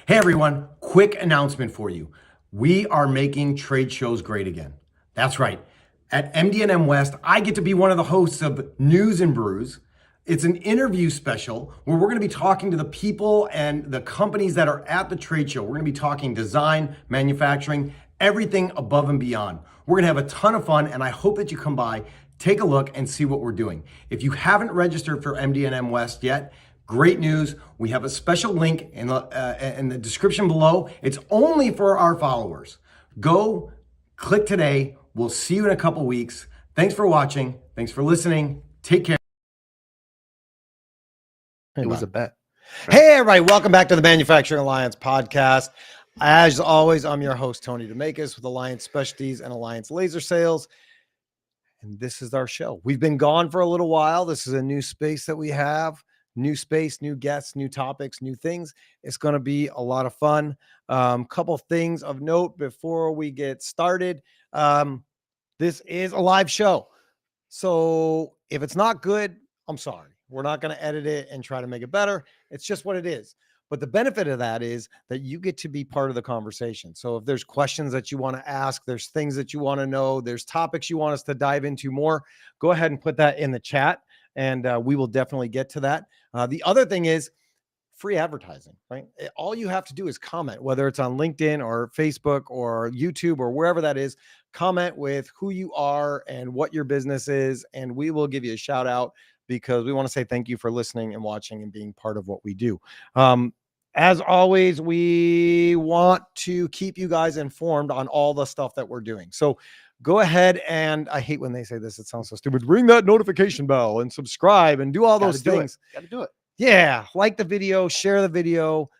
Hey everyone, quick announcement for you. We are making trade shows great again. That's right. At MD&M West, I get to be one of the hosts of News and Brews. It's an interview special where we're going to be talking to the people and the companies that are at the trade show. We're going to be talking design, manufacturing, everything above and beyond. We're going to have a ton of fun, and I hope that you come by, take a look, and see what we're doing. If you haven't registered for MD&M West yet, great news. We have a special link in the description below. It's only for our followers. Go, click today. We'll see you in a couple weeks. Thanks for watching. Thanks for listening. Take care. It was a bet. Hey, everybody. Welcome back to the Manufacturing Alliance podcast. As always, I'm your host, Tony DeMakis with Alliance Specialties and Alliance Laser Sales. And this is our show. We've been gone for a little while. This is a new space that we have. New space, new guests, new topics, new things. It's going to be a lot of fun. Couple things of note before we get started. This is a live show. So if it's not good, I'm sorry. We're not going to edit it and try to make it better. It's just what it is. But the benefit of that is that you get to be part of the conversation. So if there's questions that you want to ask, there's things that you want to know, there's topics you want us to dive into more, go ahead and put that in the chat. And we will definitely get to that. The other thing is free advertising, right? All you have to do is comment, whether it's on LinkedIn or Facebook or YouTube or wherever that is. Comment with who you are and what your business is, and we will give you a shout out because we want to say thank you for listening and watching and being part of what we do. As always, we want to keep you guys informed on all the stuff that we're doing. So go ahead and I hate when they say this. It sounds so stupid. Ring that notification bell and subscribe and do all those things. Got to do it. Yeah. Like the video, share the video.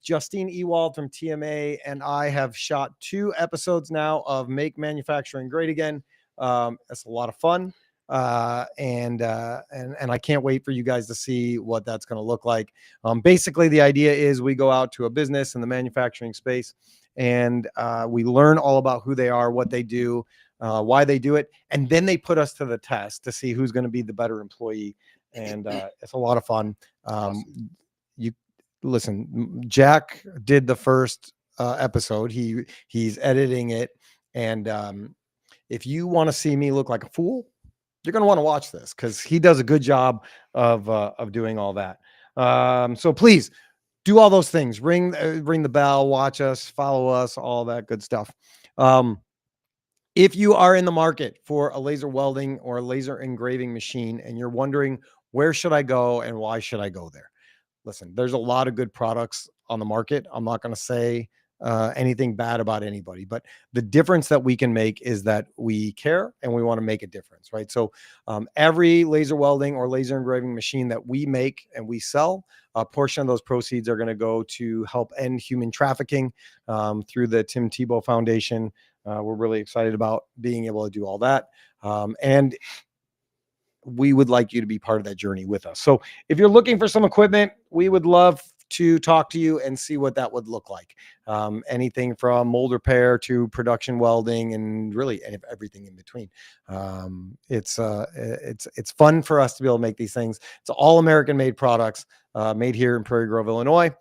Justine Ewald from TMA and I have shot 2 episodes now of Make Manufacturing Great Again. It's a lot of fun. And I can't wait for you guys to see what that's going to look like. Basically the idea is we go out to a business in the manufacturing space and we learn all about who they are, what they do, why they do it. And then they put us to the test to see who's going to be the better employee. And it's a lot of fun. Awesome. You listen, Jack did the first episode. He's editing it. And if you want to see me look like a fool, you're going to want to watch this because he does a good job of doing all that. So please do all those things. Ring the bell, watch us, follow us, all that good stuff. If you are in the market for a laser welding or a laser engraving machine and you're wondering, where should I go and why should I go there? Listen, there's a lot of good products on the market. I'm not going to say anything bad about anybody, but the difference that we can make is that we care and we want to make a difference, right? So every laser welding or laser engraving machine that we make and we sell, a portion of those proceeds are going to go to help end human trafficking through the Tim Tebow Foundation. We're really excited about being able to do all that. And we would like you to be part of that journey with us. So if you're looking for some equipment, we would love to talk to you and see what that would look like. Anything from mold repair to production welding and really everything in between. It's fun for us to be able to make these things. It's all American made products made here in Prairie Grove, Illinois,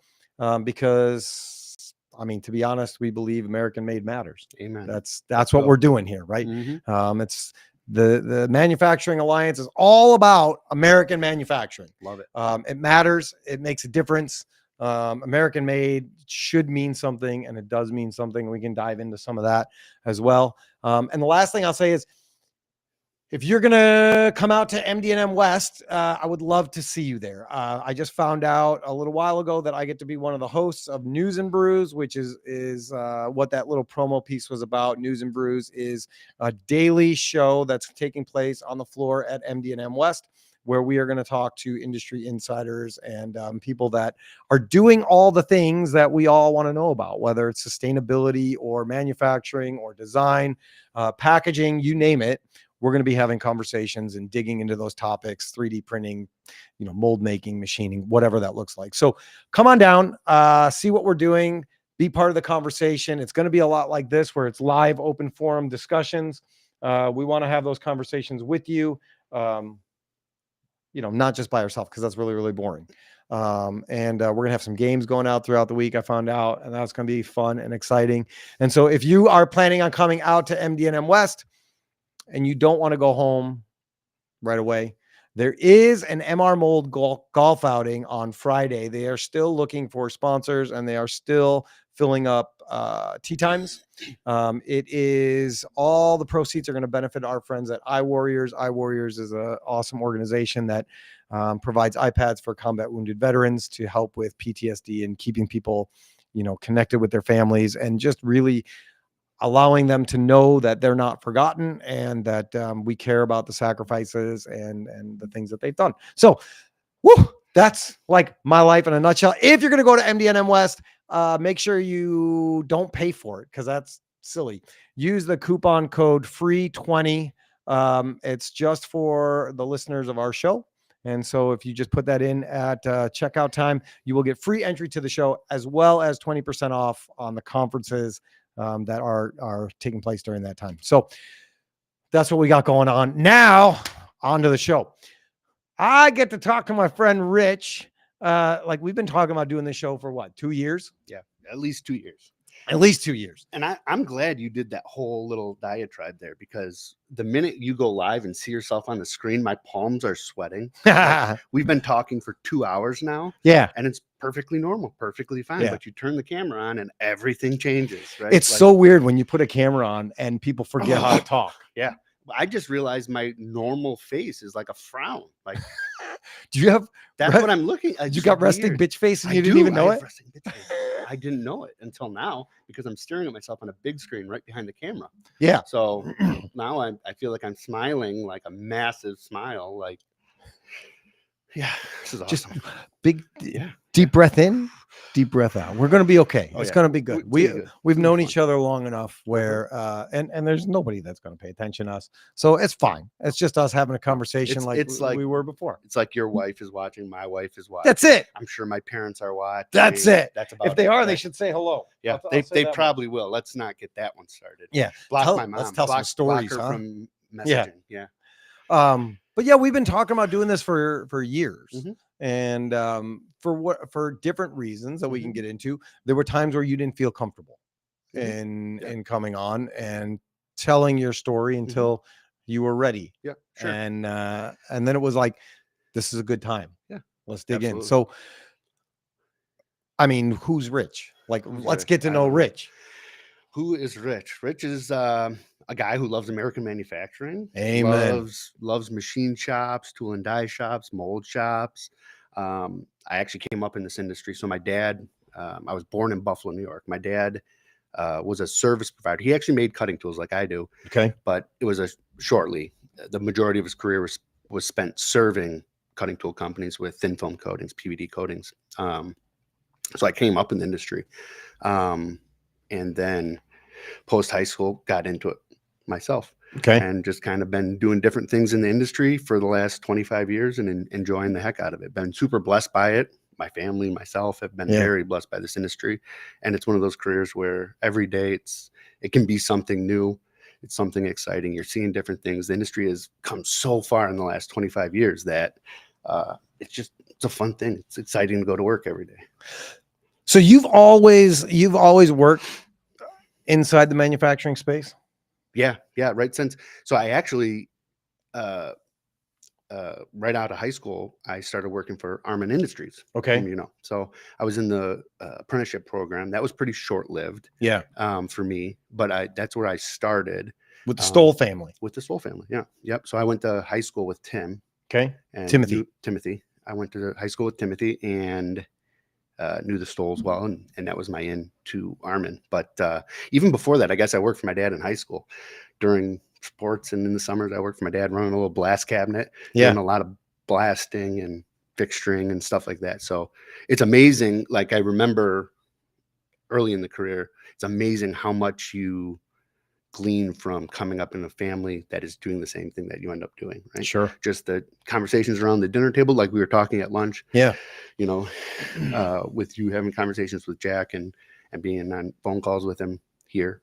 because I mean, to be honest, we believe American made matters. Amen. That's what we're doing here, right? Mm-hmm. It's the Manufacturing Alliance is all about American manufacturing. Love it. It matters. It makes a difference. American made should mean something, and it does mean something. We can dive into some of that as well. And the last thing I'll say is, if you're going to come out to MD&M West, I would love to see you there. I just found out a little while ago that I get to be one of the hosts of News and Brews, which is what that little promo piece was about. News and Brews is a daily show that's taking place on the floor at MD&M West, where we are going to talk to industry insiders and people that are doing all the things that we all want to know about, whether it's sustainability or manufacturing or design, packaging, you name it. We're going to be having conversations and digging into those topics, 3D printing, mold making, machining, whatever that looks like. So come on down, see what we're doing, be part of the conversation. It's going to be a lot like this, where it's live, open forum discussions. We want to have those conversations with you, not just by ourselves, because that's really, really boring. And we're gonna have some games going out throughout the week. I found out, and that's gonna be fun and exciting. And so, if you are planning on coming out to MD&M West and you don't want to go home right away, there is an MR Mold golf outing on Friday. They are still looking for sponsors, and they are still filling up tee times. It is all the proceeds are going to benefit our friends at iWarriors. iWarriors is an awesome organization that provides iPads for combat wounded veterans to help with PTSD and keeping people, connected with their families, and just really allowing them to know that they're not forgotten, and that we care about the sacrifices and the things that they've done. So, that's like my life in a nutshell. If you're going to go to MD&M West, make sure you don't pay for it, because that's silly. Use the coupon code FREE20. It's just for the listeners of our show. And so if you just put that in at checkout time, you will get free entry to the show, as well as 20% off on the conferences that are taking place during that time. So that's what we got going on. Now, on to the show. I get to talk to my friend Rich. Like, we've been talking about doing this show for what, 2 years? Yeah, at least 2 years. At least 2 years. And I'm glad you did that whole little diatribe there, because the minute you go live and see yourself on the screen, my palms are sweating. Like, we've been talking for 2 hours now. Yeah. And it's perfectly normal, perfectly fine. Yeah. But you turn the camera on and everything changes, right? It's so weird when you put a camera on and people forget how to talk. Yeah. I just realized my normal face is like a frown. Like, do you have that's what I'm looking at. You got resting bitch face and you didn't even know it? I didn't know it until now, because I'm staring at myself on a big screen right behind the camera. Yeah. So now I feel like I'm smiling, like a massive smile. Like, yeah, this is awesome. Just big, deep breath in, deep breath out. We're going to be okay. It's going to be good. We've known each other long enough where, and there's nobody that's going to pay attention to us. So it's fine. It's just us having a conversation like we were before. It's like your wife is watching, my wife is watching. That's it. I'm sure my parents are watching. That's it. That's about If they are, right? They should say hello. Yeah, they probably will. Let's not get that one started. Yeah. Block my mom. Let's tell some stories, block her huh? from messaging. Yeah. But yeah, we've been talking about doing this for years. Mm-hmm. And for different reasons that we can get into. There were times where you didn't feel comfortable in coming on and telling your story until you were ready. Yeah, sure. And then it was like, this is a good time. Yeah, let's dig in. So, I mean, who's Rich? Like, let's get to know Rich. Who is Rich? Rich is a guy who loves American manufacturing. Amen. Loves machine shops, tool and die shops, mold shops. I actually came up in this industry. So my dad, I was born in Buffalo, New York. My dad was a service provider. He actually made cutting tools like I do. Okay. But it was shortly. The majority of his career was spent serving cutting tool companies with thin film coatings, PVD coatings. So I came up in the industry. And then post high school, got into it myself. Okay. And just kind of been doing different things in the industry for the last 25 years and enjoying the heck out of it. Been super blessed by it. My family, myself have been very blessed by this industry. And it's one of those careers where every day it can be something new. It's something exciting. You're seeing different things. The industry has come so far in the last 25 years that it's a fun thing. It's exciting to go to work every day. So you've always worked inside the manufacturing space? Yeah. Right since, so I actually, right out of high school, I started working for Armin Industries. Okay. So I was in the apprenticeship program. That was pretty short-lived. Yeah. For me, but that's where I started. With the Stoll family. With the Stoll family. Yeah. Yep. So I went to high school with Tim. Okay. And Timothy. I went to high school with Timothy and knew the Stolls well, and that was my in to Armin. But even before that, I guess I worked for my dad in high school during sports, and in the summers I worked for my dad running a little blast cabinet, doing a lot of blasting and fixturing and stuff like that. So it's amazing. Like, I remember early in the career, it's amazing how much you glean from coming up in a family that is doing the same thing that you end up doing, right? Sure. Just the conversations around the dinner table, like we were talking at lunch. Yeah. With you having conversations with Jack and being on phone calls with him here.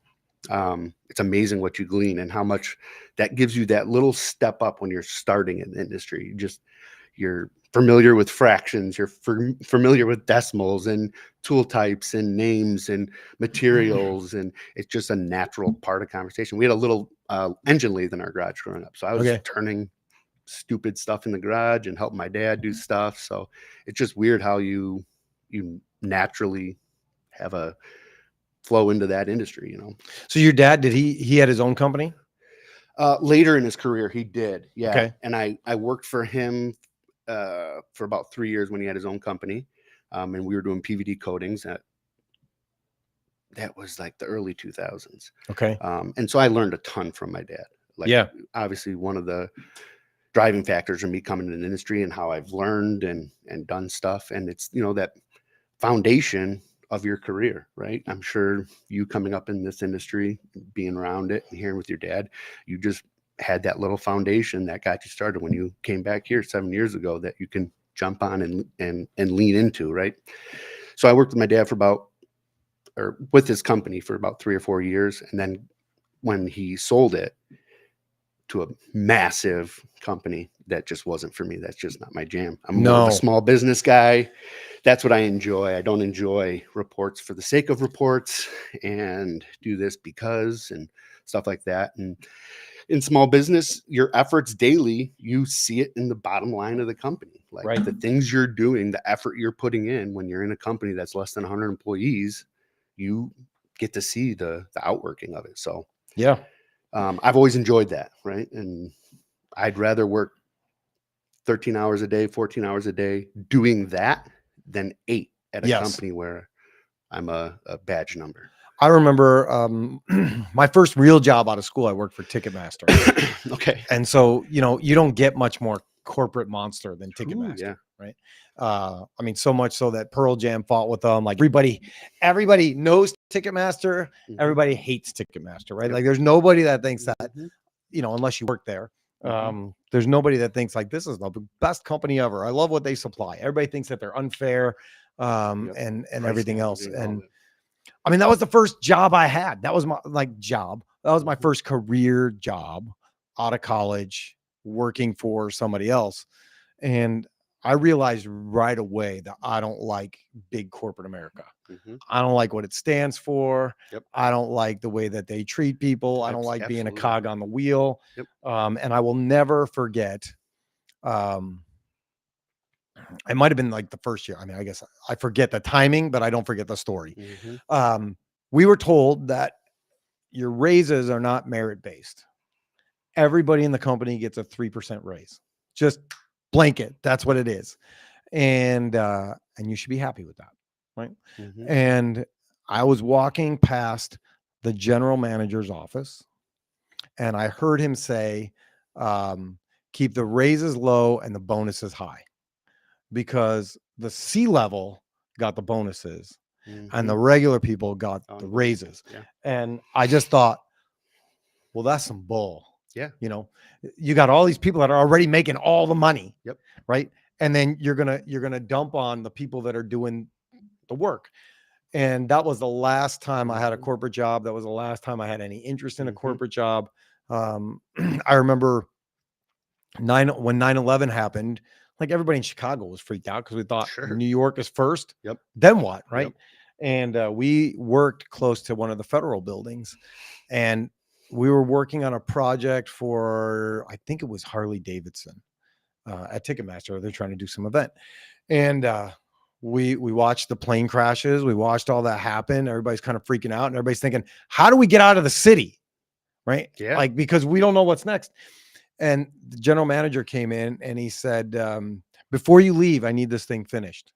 It's amazing what you glean and how much that gives you that little step up when you're starting in the industry. you're familiar with fractions, you're familiar with decimals and tool types and names and materials, and it's just a natural part of conversation. We had a little engine lathe in our garage growing up, so I was turning stupid stuff in the garage and helping my dad do stuff. So it's just weird how you naturally have a flow into that industry, you know. So your dad, did he had his own company? Later in his career, he did. Yeah. Okay. And I worked for him for about 3 years when he had his own company. And we were doing PVD coatings. That was like the early 2000s. Okay. And so I learned a ton from my dad. Like, obviously one of the driving factors of me coming into the industry and how I've learned and done stuff. And it's, you know, that foundation of your career, right? I'm sure you coming up in this industry, being around it and hearing with your dad, you just had that little foundation that got you started when you came back here 7 years ago that you can jump on and lean into, right? So I worked with my dad with his company for about 3 or 4 years. And then when he sold it to a massive company, that just wasn't for me. That's just not my jam. I'm more of a small business guy. That's what I enjoy. I don't enjoy reports for the sake of reports and do this because and stuff like that. And in small business, your efforts daily, you see it in the bottom line of the company. Like the things you're doing, the effort you're putting in when you're in a company that's less than 100 employees, you get to see the outworking of it. So yeah, I've always enjoyed that, right? And I'd rather work 13 hours a day, 14 hours a day doing that than 8 at a company where I'm a badge number. I remember my first real job out of school, I worked for Ticketmaster. Okay. And so, you know, you don't get much more corporate monster than Ticketmaster, right? I mean, so much so that Pearl Jam fought with them. Like everybody knows Ticketmaster. Everybody hates Ticketmaster, right? Like there's nobody that thinks that, you know, unless you work there. There's nobody that thinks like this is the best company ever. I love what they supply. Everybody thinks that they're unfair and everything else. And I mean, that was the first job I had. That was my job. That was my first career job out of college working for somebody else. And I realized right away that I don't like big corporate America. I don't like what it stands for. I don't like the way that they treat people. I don't like being a cog on the wheel. And I will never forget. It might have been like the first year. I mean, I guess I forget the timing, but I don't forget the story. We were told that your raises are not merit-based. Everybody in the company gets a 3% raise. Just blanket. That's what it is. And you should be happy with that. Right. And I was walking past the general manager's office and I heard him say, keep the raises low and the bonuses high, because the C-level got the bonuses and the regular people got the raises. And I just thought, well, that's some bull. You know, you got all these people that are already making all the money. Right. And then you're going to dump on the people that are doing the work. And that was the last time I had a corporate job. That was the last time I had any interest in a corporate job. I remember when 9/11 happened, like everybody in Chicago was freaked out because we thought New York is first. Then what? Right. And we worked close to one of the federal buildings, and we were working on a project for, I think it was Harley Davidson at Ticketmaster. They're trying to do some event. And we watched the plane crashes. We watched all that happen. Everybody's kind of freaking out and everybody's thinking, how do we get out of the city? Right. Like, because we don't know what's next. And the general manager came in and he said, before you leave, I need this thing finished.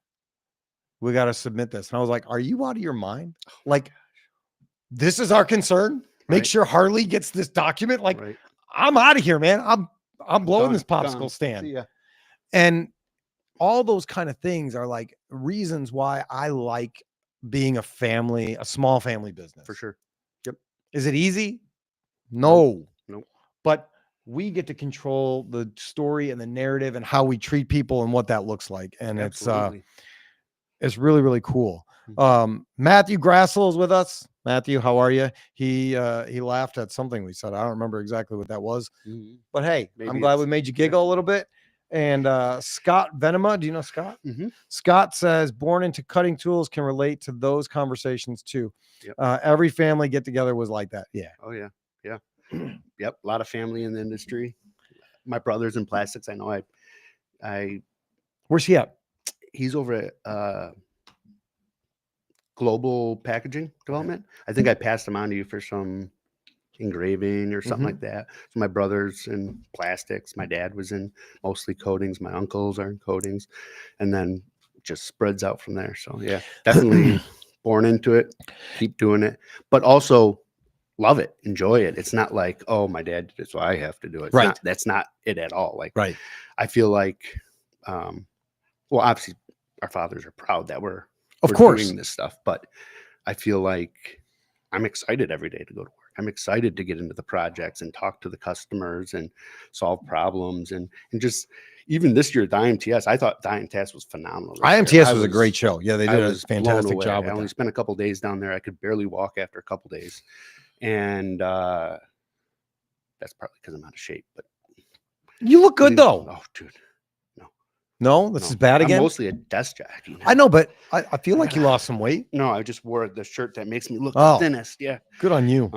We got to submit this. And I was like, are you out of your mind? Like, this is our concern. Make sure Harley gets this document. Like, I'm out of here, man. I'm blowing this popsicle stand. And all those kind of things are like reasons why I like being a small family business. For sure. Is it easy? No. But we get to control the story and the narrative and how we treat people and what that looks like. And it's really, really cool. Matthew Grassel is with us. Matthew, how are you? He laughed at something we said. I don't remember exactly what that was, but hey, I'm glad we made you giggle a little bit. And Scott Venema, do you know Scott? Mm-hmm. Scott says, born into cutting tools, can relate to those conversations too. Yep. Every family get together was like that. Yeah. Oh yeah. Yeah. Yep. A lot of family in the industry. My brother's in plastics. I know Where's he at? he's over at Global Packaging Development. I think I passed him on to you for some engraving or something like that. So my brother's in plastics. My dad was in mostly coatings. My uncles are in coatings, and then just spreads out from there. So yeah, definitely born into it. Keep doing it, but also love it, enjoy it. It's not like, oh, my dad did it, so I have to do it. It's Right. not, that's not it at all. Like, Right. I feel like, well, obviously our fathers are proud that we're doing this stuff, but I feel like I'm excited every day to go to work. I'm excited to get into the projects and talk to the customers and solve problems. And just even this year, the IMTS, I thought the IMTS was phenomenal. IMTS was a great show. Yeah, they did a fantastic job. I only spent a couple days down there. I could barely walk after a couple days. And that's probably because I'm out of shape. But you look good though. Oh, dude. No, this is bad again. I'm mostly a desk jockey now. I know, but I feel like you lost some weight. No, I just wore the shirt that makes me look the thinnest. Yeah. Good on you.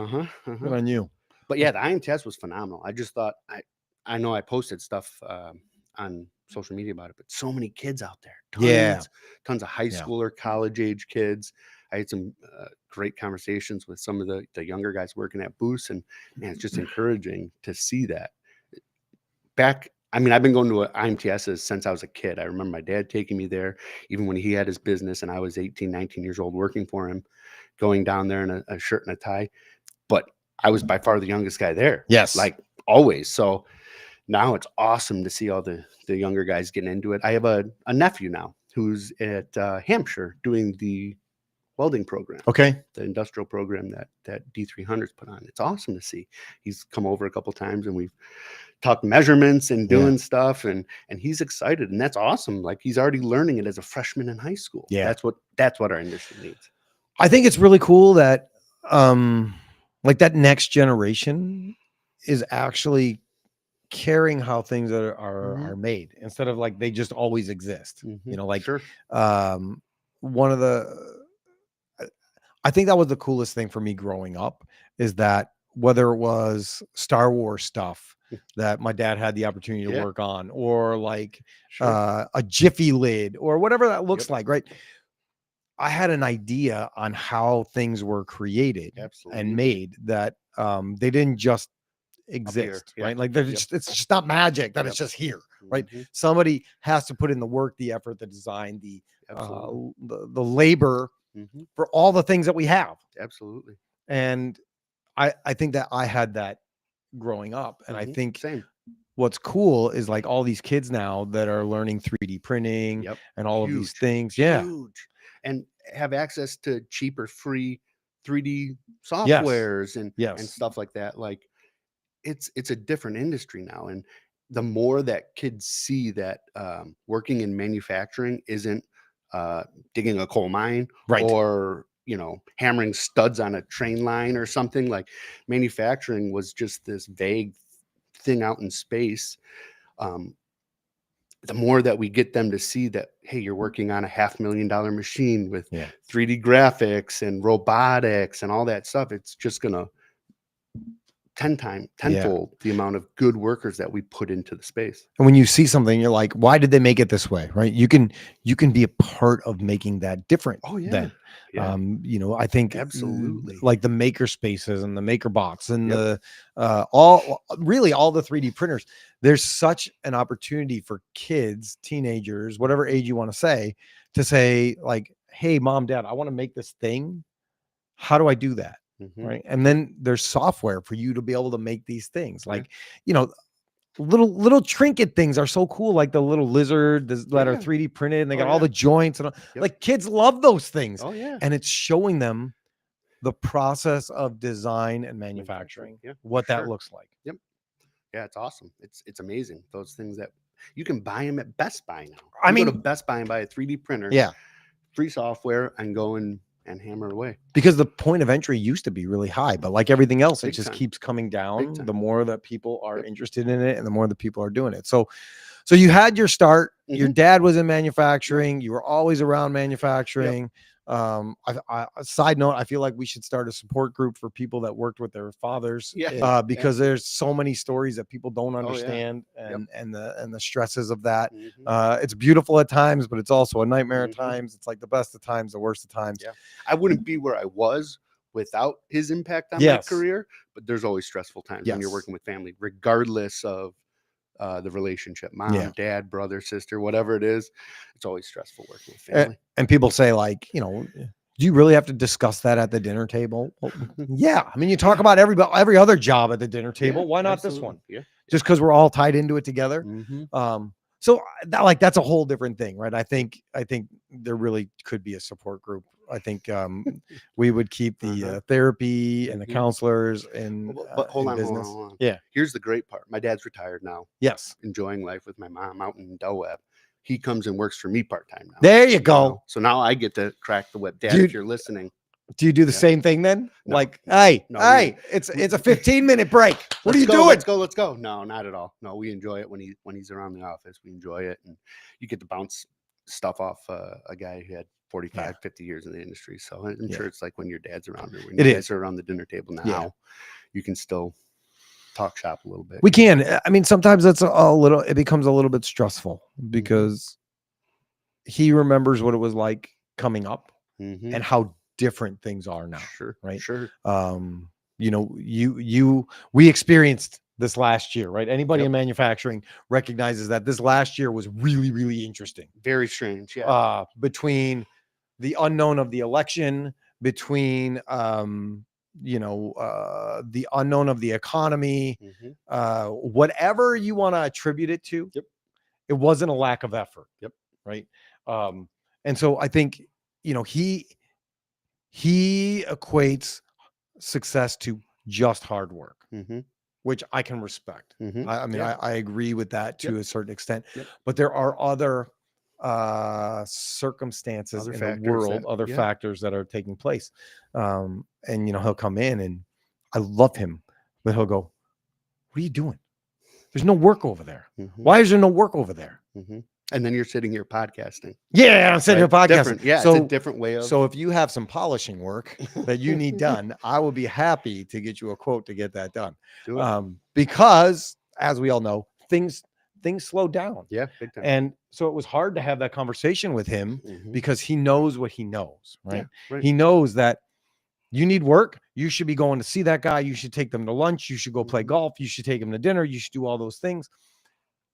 Good on you. But yeah, the IMTS was phenomenal. I just thought I know I posted stuff on social media about it, but so many kids out there. Tons of high schooler, college age kids. I had some great conversations with some of the younger guys working at Buisness, and man, it's just encouraging to see that. I've been going to IMTSs since I was a kid. I remember my dad taking me there, even when he had his business and I was 18, 19 years old working for him, going down there in a shirt and a tie. But I was by far the youngest guy there. Yes. Like always. So now it's awesome to see all the younger guys getting into it. I have a nephew now who's at Hampshire doing the welding program. Okay. The industrial program that D300's put on. It's awesome to see. He's come over a couple times and we've talked measurements and doing stuff, and he's excited, and that's awesome. Like he's already learning it as a freshman in high school. Yeah. That's what our industry needs. I think it's really cool that like that next generation is actually caring how things are made instead of like they just always exist. You know, like one of the I think that was the coolest thing for me growing up is that whether it was Star Wars stuff that my dad had the opportunity to work on, or like a Jiffy lid or whatever that looks like, right? I had an idea on how things were created and made that they didn't just exist, right? Like it's just not magic that it's just here, right? Somebody has to put in the work, the effort, the design, the labor for all the things that we have. Absolutely. And I think that I had that growing up. And I think what's cool is like all these kids now that are learning 3D printing and all of these things. Huge. And have access to cheaper, free 3D softwares and stuff like that. Like it's a different industry now. And the more that kids see that working in manufacturing isn't digging a coal mine or hammering studs on a train line or something, like manufacturing was just this vague thing out in space. The more that we get them to see that, hey, you're working on a $500,000 machine with 3D graphics and robotics and all that stuff, it's just gonna tenfold the amount of good workers that we put into the space. And when you see something, you're like, why did they make it this way? Right. You can be a part of making that different. Oh yeah. Then. Yeah. I think absolutely like the maker spaces and the maker box and the all the 3D printers, there's such an opportunity for kids, teenagers, whatever age you want to say like, hey, mom, dad, I want to make this thing. How do I do that? Right. And then there's software for you to be able to make these things like, little trinket things are so cool. Like the little lizard that are 3D printed and they got all the joints and all, like kids love those things. Oh yeah. And it's showing them the process of design and manufacturing, what that looks like. Yep. Yeah. It's awesome. It's amazing. Those things that you can buy them at Best Buy now. Go to Best Buy and buy a 3D printer. Yeah. Free software and go and hammer away, because the point of entry used to be really high, but like everything else, it just keeps coming down the more that people are interested in it and the more that people are doing it. So So you had your start. Your Mhm. dad was in manufacturing. You were always around manufacturing. Side note, I feel like we should start a support group for people that worked with their fathers, Yeah. because there's so many stories that people don't Oh, yeah. understand, Yep. and the stresses of that. Mhm. It's beautiful at times, but it's also a nightmare at Mhm. times. It's like the best of times, the worst of times. Yeah. I wouldn't be where I was without his impact on my Yes. career, but there's always stressful times when you're Yes. working with family, regardless of the relationship, mom, Yeah. dad, brother, sister, whatever it is. It's always stressful working with And, family. and people say, like, do you really have to discuss that at the dinner table? Well, yeah. I mean, you talk about every other job at the dinner table. Yeah, Why not this absolutely. one? Yeah. Just because we're all tied into it together. Mhm. So that's a whole different thing, right? I think there really could be a support group. I think we would keep the therapy and the Mhm. counselors in, But hold in on, business. hold on. Yeah. Here's the great part. My dad's retired now, Yes. enjoying life with my mom out in Del Webb. He comes and works for me part-time now. There you go. So now I get to crack the whip. Dad, Dude, if you're listening, do you do the Yeah. same thing then? No, Like, no, hey, no, hey, it's a 15-minute break. What are you doing? Let's go. No, not at all. No, we enjoy it when he's around the office. We enjoy it, and you get to bounce stuff off a guy who had 45, 50 years in the industry. So I'm Yeah. sure it's like when your dad's around or when It you is. guys are around the dinner table now, Yeah. you can still talk shop a little bit. We can. I mean, sometimes it becomes a little bit stressful because he remembers what it was like coming up Mhm. and how different things are now. Sure, right? sure. We experienced this last year, right? Anybody Yep. in manufacturing recognizes that this last year was really, really interesting. Very strange. Yeah. Between the unknown of the election, between the unknown of the economy, Mhm. whatever you want to attribute it to. Yep. It wasn't a lack of effort. Yep. Right. And so I think, he equates success to just hard work, Mhm. which I can respect. Mhm. I mean, Yeah. I agree with that to Yep. a certain extent, Yep. but there are other circumstances Other in factors the world, that- other yeah. factors that are taking place. And he'll come in, and I love him, but he'll go, "What are you doing? There's no work over there. Mhm. Why is there no work over there?" Mhm. And then you're sitting here podcasting. Yeah, I'm sitting here Right? podcasting. Different. Yeah, So it's a different way of. So if you have some polishing work that you need done, I will be happy to get you a quote to get that done. Do it. Because as we all know, things slow down. Yeah, big time. And so it was hard to have that conversation with him Mhm. because he knows what he knows, right? Yeah, right. He knows that you need work. You should be going to see that guy. You should take them to lunch. You should go play Mhm. golf. You should take them to dinner. You should do all those things.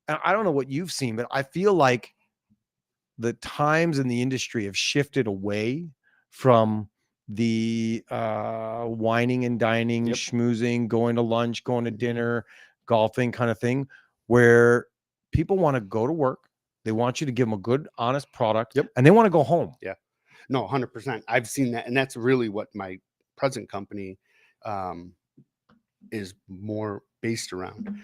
And I don't know what you've seen, but I feel like the times in the industry have shifted away from the whining and dining, Yep. schmoozing, going to lunch, going to Mhm. dinner, golfing kind of thing, where people want to go to work. They want you to give them a good, honest product, Yep. and they want to go home. Yeah. No, 100%. I've seen that. And that's really what my present company is more based around.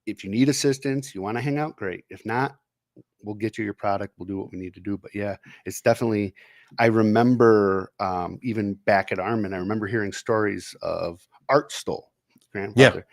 If you need assistance, you want to hang out, great. If not, we'll get you your product. We'll do what we need to do. But yeah, it's definitely, I remember even back at Armin, I remember hearing stories of Art Stoll, grandfather,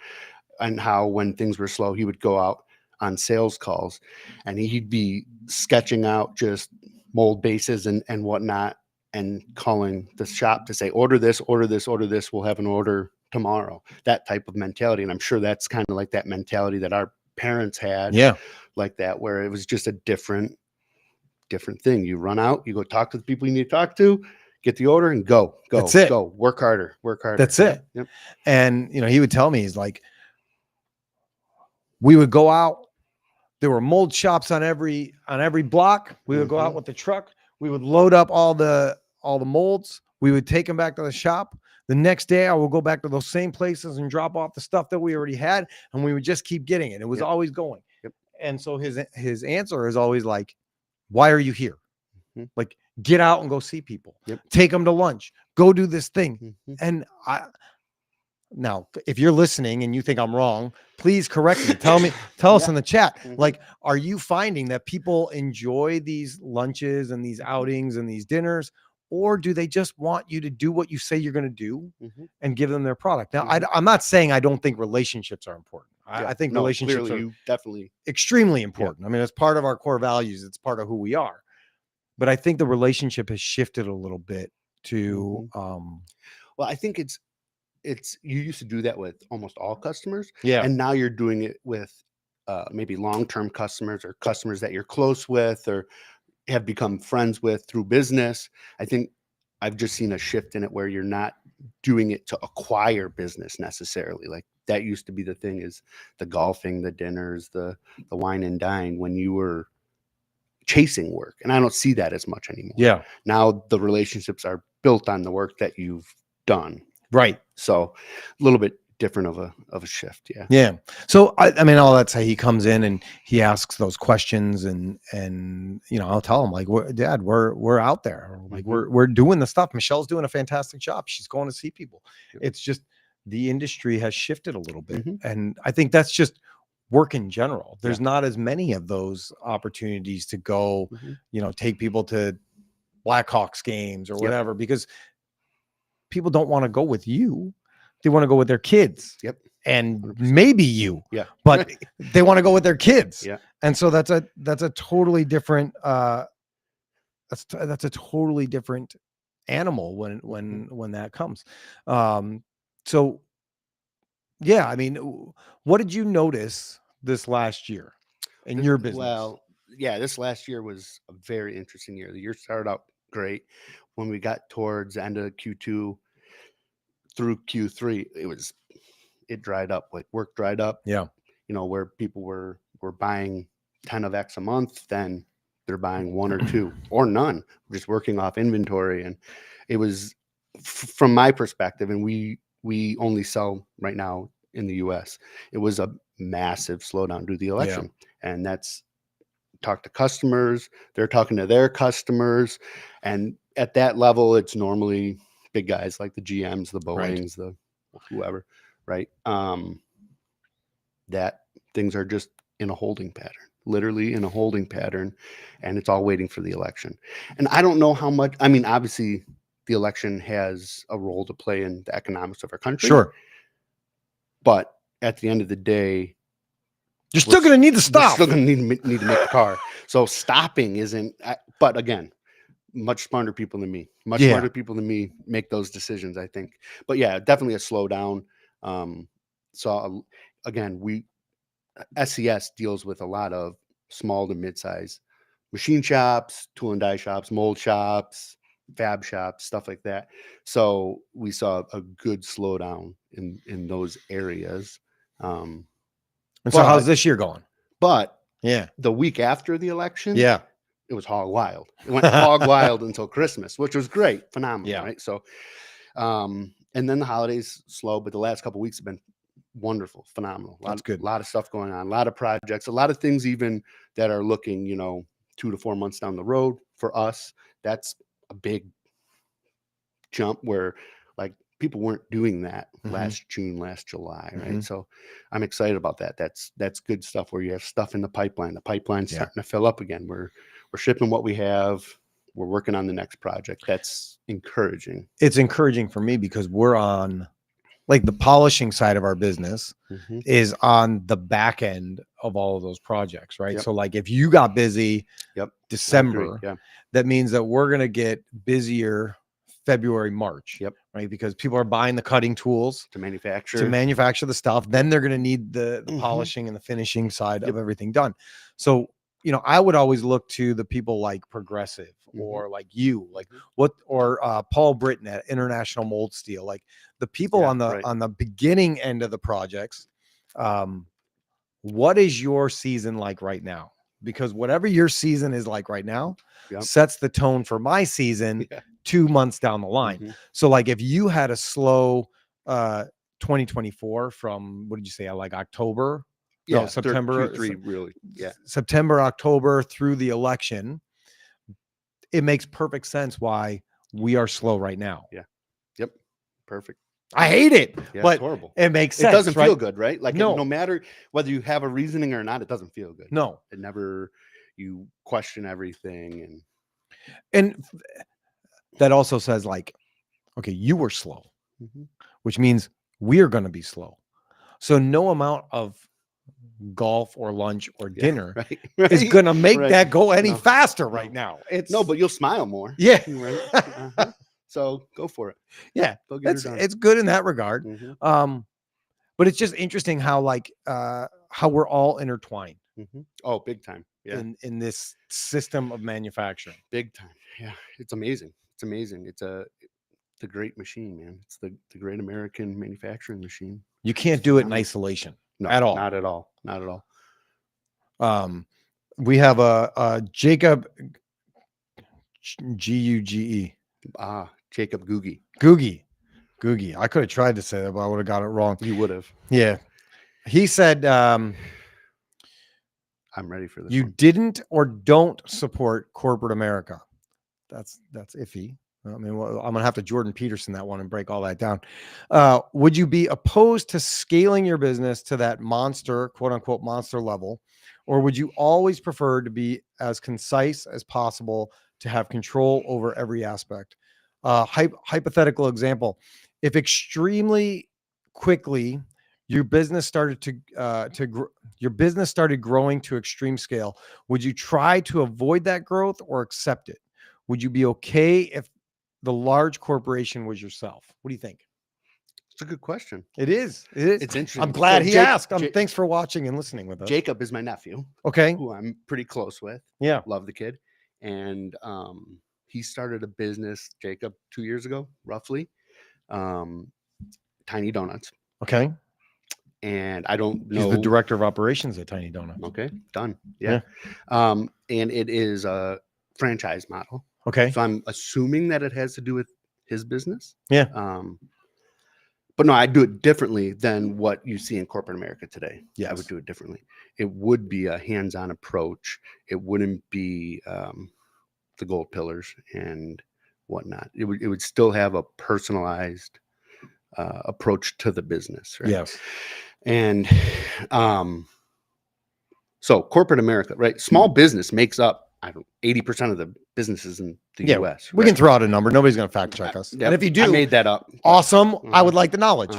and how when things were slow, he would go out on sales calls and he'd be sketching out just mold bases and whatnot and calling the shop to say, order this, order this, order this. We'll have an order tomorrow. That type of mentality. And I'm sure that's kind of like that mentality that our parents had. Yeah. Like that, where it was just a different thing. You run out, you go talk to the people you need to talk to, get the order, and go. That's it. Go. Work harder. That's Yep, it. Yep. And he would tell me, he's like, we would go out. There were mold shops on every block. We would go out with the truck. We would load up all the molds. We would take them back to the shop. The next day, I will go back to those same places and drop off the stuff that we already had, and we would just keep getting it. It was Yep. always going. Yep. And so his answer is always like, "Why are you here? Mhm. Like, get out and go see people. Yep. Take them to lunch. Go do this thing." Mhm. And now, if you're listening and you think I'm wrong, please correct me. Tell us Yeah. in the chat. Mhm. Like, are you finding that people enjoy these lunches and these outings and these dinners, or do they just want you to do what you say you're going to do Mhm. and give them their product? Now, Mhm. I'm not saying I don't think relationships are important. I think No, relationships clearly are you definitely. extremely important. I mean, it's part of our core values. It's part of who we are. But I think the relationship has shifted a little bit to, Well, I think it's you used to do that with almost all customers, yeah, and now you're doing it with maybe long-term customers or customers that you're close with or have become friends with through business. I think I've just seen a shift in it where you're not doing it to acquire business necessarily. Like that used to be the thing, is the golfing, the dinners, the wine and dine, when you were chasing work. And I don't see that as much anymore. yeah, Now the relationships are built on the work that you've done. right. So a little bit different of a shift. Yeah. Yeah. So I mean, all that's how he comes in and he asks those questions, and I'll tell him like, Dad, we're out there, like we're doing the stuff. Michelle's doing a fantastic job. She's going to see people. It's just the industry has shifted a little bit, and I think that's just work in general. There's not as many of those opportunities to go, take people to Blackhawks games or whatever, because people don't want to go with you. They want to go with their kids. Yep. And 100%. maybe you, but they want to go with their kids. Yeah. And so that's a totally different, that's a totally different animal when that comes. So yeah, I mean, what did you notice this last year in your business? Well, yeah, this last year was a very interesting year. The year started out great. When we got towards the end of Q2 through Q3, it dried up. Like work dried up. Yeah. Where people were buying 10 of X a month, then they're buying one or two or none, just working off inventory. And it was, from my perspective, and we only sell right now in the US, it was a massive slowdown due to the election. And that's, talk to customers, they're talking to their customers. And at that level, it's normally big guys like the GMs, the Boeings, the whoever, right? That things are just in a holding pattern, literally in a holding pattern, and it's all waiting for the election. And I don't know how much, I mean, obviously the election has a role to play in the economics of our country. Sure. But at the end of the day, you're still going to need the stuff. Still going to need to make the car. So stopping isn't, but again, much smarter people than me, smarter people than me make those decisions, I think. But yeah, definitely a slowdown. So again, SES deals with a lot of small to mid-size machine shops, tool and die shops, mold shops, fab shops, stuff like that. So we saw a good slowdown in those areas. And so how's this year going? But yeah, the week after the election, it was hog wild. It went hog wild until Christmas, which was great, phenomenal, right? So, and then the holidays slow, but the last couple of weeks have been wonderful, phenomenal. That's good. A lot of stuff going on, a lot of projects, a lot of things even that are looking, 2 to 4 months down the road for us. That's a big jump where like people weren't doing that last June, last July, right? So I'm excited about that. That's good stuff where you have stuff in the pipeline. The pipeline's starting to fill up again. We're shipping what we have. We're working on the next project. That's encouraging. It's encouraging for me because we're on like the polishing side of our business is on the back end of all of those projects, right? So like if you got busy December, that means that we're going to get busier February, March, right? Because people are buying the cutting tools to manufacture the stuff. Then they're going to need the polishing and the finishing side of everything done. So, I would always look to the people like Progressive or like you, like Paul Britton at International Mold Steel, like the people on the beginning end of the projects. What is your season like right now? Because whatever your season is like right now sets the tone for my season 2 months down the line. So like if you had a slow 2024 from, what did you say, like October? No, September, Q3, really. September, October through the election, it makes perfect sense why we are slow right now. Perfect. I hate it, but it's horrible. It makes sense. It doesn't feel good, right? Like no matter whether you have a reasoning or not, it doesn't feel good. No, it never. You question everything, and that also says like, okay, you were slow, which means we are going to be slow. So no amount of golf or lunch or Yeah, dinner right, is going to make right. that go any No, faster no. right now. It's No, but you'll smile more. yeah, Right. Uh-huh. So go for it. yeah. Go get her It's done. it's good in that regard. Mhm, But it's just interesting how how we're all intertwined mhm. Oh, big time. Yeah, in this system of manufacturing. big time. Yeah, it's amazing. It's amazing. It's a great machine, man. It's the great American manufacturing machine. You can't do it in isolation No, at all. not at all. Not at all. We have a Jacob Guge Jacob Googie. Googie. I could have tried to say that, but I would have got it wrong. You would have. Yeah. He said, I'm ready for this. you one. didn't or don't support corporate America. That's iffy. I mean, well, I'm gonna have to Jordan Peterson that one and break all that down. Would you be opposed to scaling your business to that monster, quote unquote, monster level, or would you always prefer to be as concise as possible to have control over every aspect? Hypothetical example: if extremely quickly your business started your business started growing to extreme scale, would you try to avoid that growth or accept it? Would you be okay if the large corporation was yourself? What do you think? It's a good question. It is. It is. It's interesting. I'm glad So he asked. Thanks for watching and listening with us. Jacob is my nephew, Okay. who I'm pretty close with. Yeah. Love the kid. And he started a business, Jacob, 2 years ago, roughly. Tiny Donuts. Okay. And I don't know. He's the director of operations at Tiny Donuts. Okay, done. Yeah. And it is a franchise model. Okay. So I'm assuming that it has to do with his business. Yeah. But no, I do it differently than what you see in corporate America today. Yes. I would do it differently. It would be a hands-on approach. It wouldn't be the gold pillars and whatnot. It would still have a personalized approach to the business, right? Yes. And so corporate America, right? Small business makes up 80% of the businesses in the US. We can throw out a number. Nobody's going to fact check us. Yep. And if you do, I made that up. awesome. I would like the knowledge.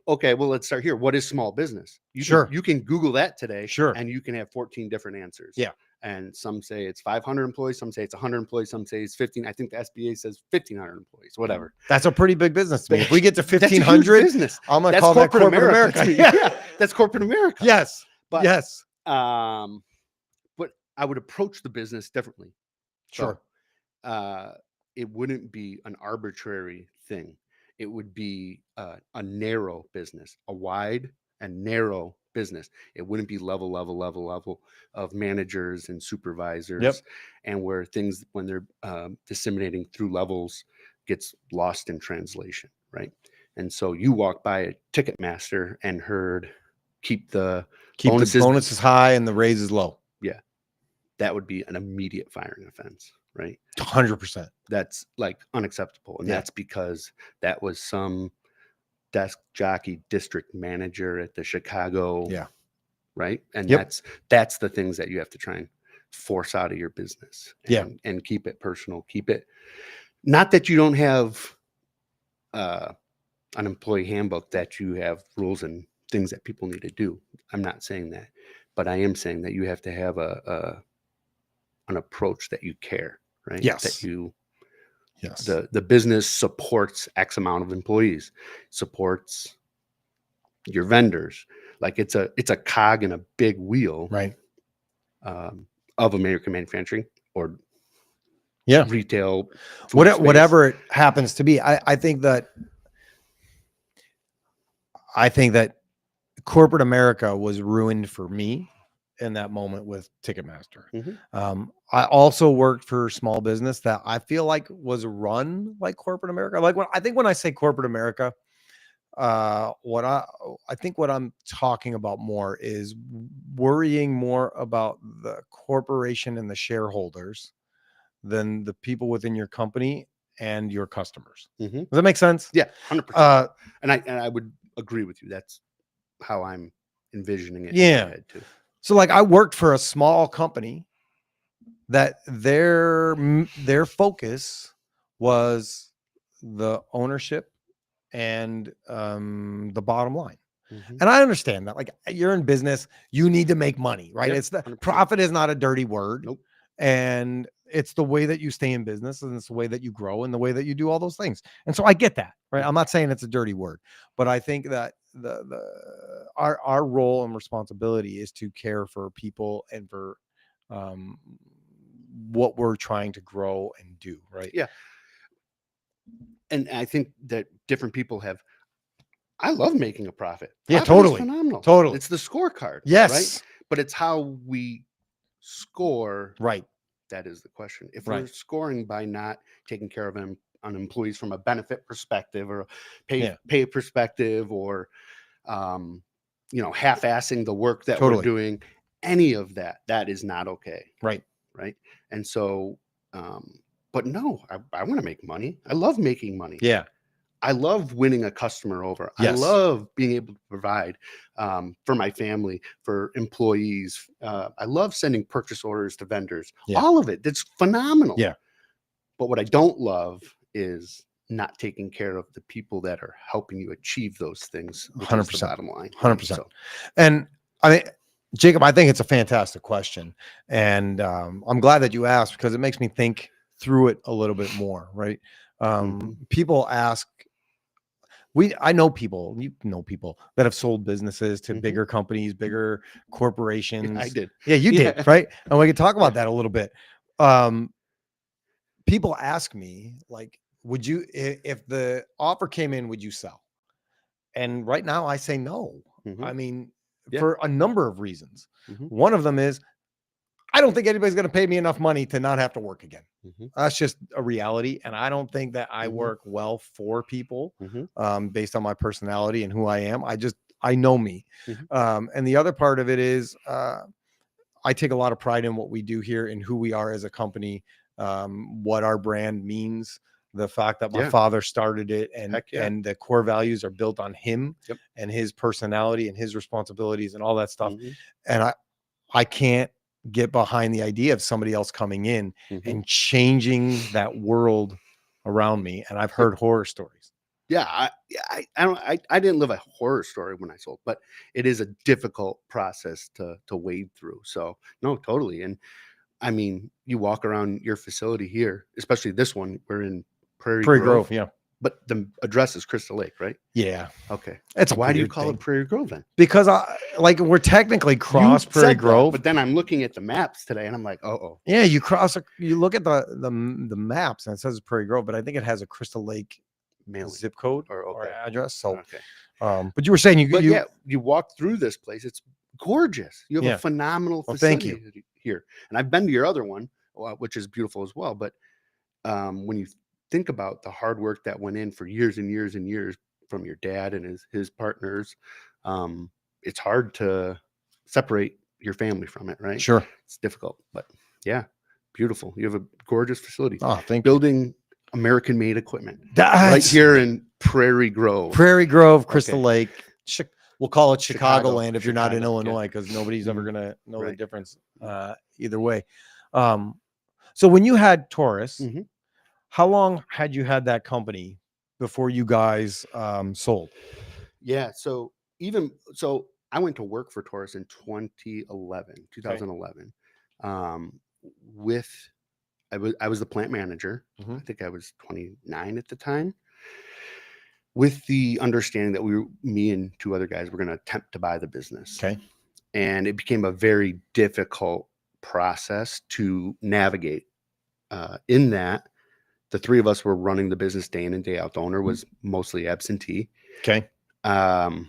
Okay, well, let's start here. What is small business? You can Google that today. Sure. And you can have 14 different answers. Yeah. And some say it's 500 employees, some say it's 100 employees, some say it's 15. I think the SBA says 1,500 employees, whatever. That's a pretty big business to me. If we get to That's a huge 1,500, business. I'm going to call that corporate America. Yeah, that's corporate America. Yes. But yes. But I would approach the business differently. Sure. So, it wouldn't be an arbitrary thing. It would be a narrow business, a wide and narrow business. It wouldn't be level of managers and supervisors. Yep. And where things, when they're disseminating through levels, gets lost in translation, right? And so you walk by a Ticketmaster and heard keep the bonuses high and the raises low. Yeah. That would be an immediate firing offense, right? 100%. That's like unacceptable. And that's because that was some desk jockey district manager at the Chicago. Yeah. Right. And that's the things that you have to try and force out of your business. And keep it personal. Keep it, not that you don't have an employee handbook that you have rules and things that people need to do. I'm not saying that, but I am saying that you have to have an approach that you care, right? Yes. That you, the business supports X amount of employees, supports your vendors. Like it's a cog in a big wheel, right? Of American manufacturing or retail, whatever it happens to be. I think that corporate America was ruined for me in that moment with Ticketmaster. Mm-hmm. I also worked for small business that I feel like was run like corporate America. Like when I say corporate America, what I'm talking about more is worrying more about the corporation and the shareholders than the people within your company and your customers. Mm-hmm. Does that make sense? Yeah, 100%. And I would agree with you. That's how I'm envisioning it. Yeah. In my head too. So like I worked for a small company that their focus was the ownership and the bottom line. Mhm. And I understand that. Like, you're in business, you need to make money, right? Yep, It's the 100%. profit is not a dirty word. Nope. And it's the way that you stay in business, and it's the way that you grow, and the way that you do all those things. And so I get that, right? I'm not saying it's a dirty word, but I think that our role and responsibility is to care for people and for um, what we're trying to grow and do, right? Yeah. And I think that different people have. I love making a profit. Yeah, Profit is totally. phenomenal. Totally. It's the scorecard, right? Yes. But it's how we score Right. that is the question. If Right. we're scoring by not taking care of them on employees from a benefit perspective or a Yeah. pay perspective, or half-assing the work that we're Totally. doing, any of that is not okay. Right. Right. And so, but no, I want to make money. I love making money. Yeah. I love winning a customer over. I Yes. love being able to provide for my family, for employees. I love sending purchase orders to vendors. Yeah. All of it. That's phenomenal. Yeah. But what I don't love is not taking care of the people that are helping you achieve those things, which is the 100%. bottom line. 100%. So, And I mean, Jacob, I think it's a fantastic question. And I'm glad that you asked, because it makes me think through it a little bit more, right? People ask, I know people, you know, people that have sold businesses to bigger companies, bigger corporations. I did. Yeah, you Yeah. did, right? And we can talk about that a little bit. People ask me, like, would you, if the offer came in, would you sell? And right now I say no. Mhm. I mean, Yeah. for a number of reasons. Mhm. One of them is, I don't think anybody's going to pay me enough money to not have to work again. Mhm. That's just a reality. And I don't think that I Mhm. work well for people Mhm. based on my personality and who I am. I know me. Mhm. And the other part of it is, I take a lot of pride in what we do here and who we are as a company, what our brand means, the fact that my Yeah. father started it, and Heck yeah. and the core values are built on him Yep. and his personality and his responsibilities and all that stuff. Mhm. And I can't get behind the idea of somebody else coming in Mhm. and changing that world around me. And I've heard horror stories. Yeah, I didn't live a horror story when I sold, but it is a difficult process to wade through. So no, totally. And I mean, you walk around your facility here, especially this one, we're in Prairie Grove, Yeah. but the address is Crystal Lake, right? Yeah. Okay. It's a Why do you weird call thing. it Prairie Grove then? Because we're technically cross You Prairie said that, Grove. but then I'm looking at the maps today and I'm like, oh. Yeah, you look at the maps and it says Prairie Grove, but I think it has a Crystal Lake Mailing. zip code Or okay. address. So, Okay. but you were saying But yeah, you walk through this place. It's gorgeous. You have Yeah. a phenomenal Well, thank facility here. And I've been to your other one, which is beautiful as well. But when you think about the hard work that went in for years and years and years from your dad and his partners, it's hard to separate your family from it, right? Sure. It's difficult, but yeah, beautiful. You have a gorgeous facility. Oh, thank you. Building American-made equipment right That's here in Prairie Grove. Prairie Grove, Crystal Okay. Lake. We'll call it Chicago. Chicagoland if you're not in Chicago, yeah. Illinois, because nobody's ever gonna know the Right. difference either way. So when you had Taurus, Mhm. how long had you had that company before you guys sold? Yeah. So I went to work for Taurus in 2011. With I was the plant manager. I think I was 29 at the time. With the understanding that me and two other guys were going to attempt to buy the business. Okay. And it became a very difficult process to navigate. In that, the three of us were running the business day in and day out. The owner was mostly absentee. Okay. And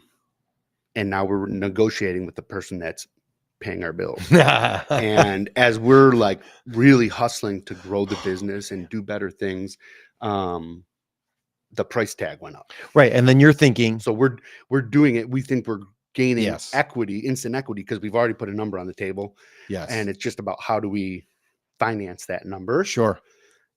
now we're negotiating with the person that's paying our bills. And as we're like really hustling to grow the business and do better things, the price tag went up. Right. And then you're thinking, so we're doing it. We think we're gaining Yes. instant equity, because we've already put a number on the table. yes. And it's just about how do we finance that number. Sure.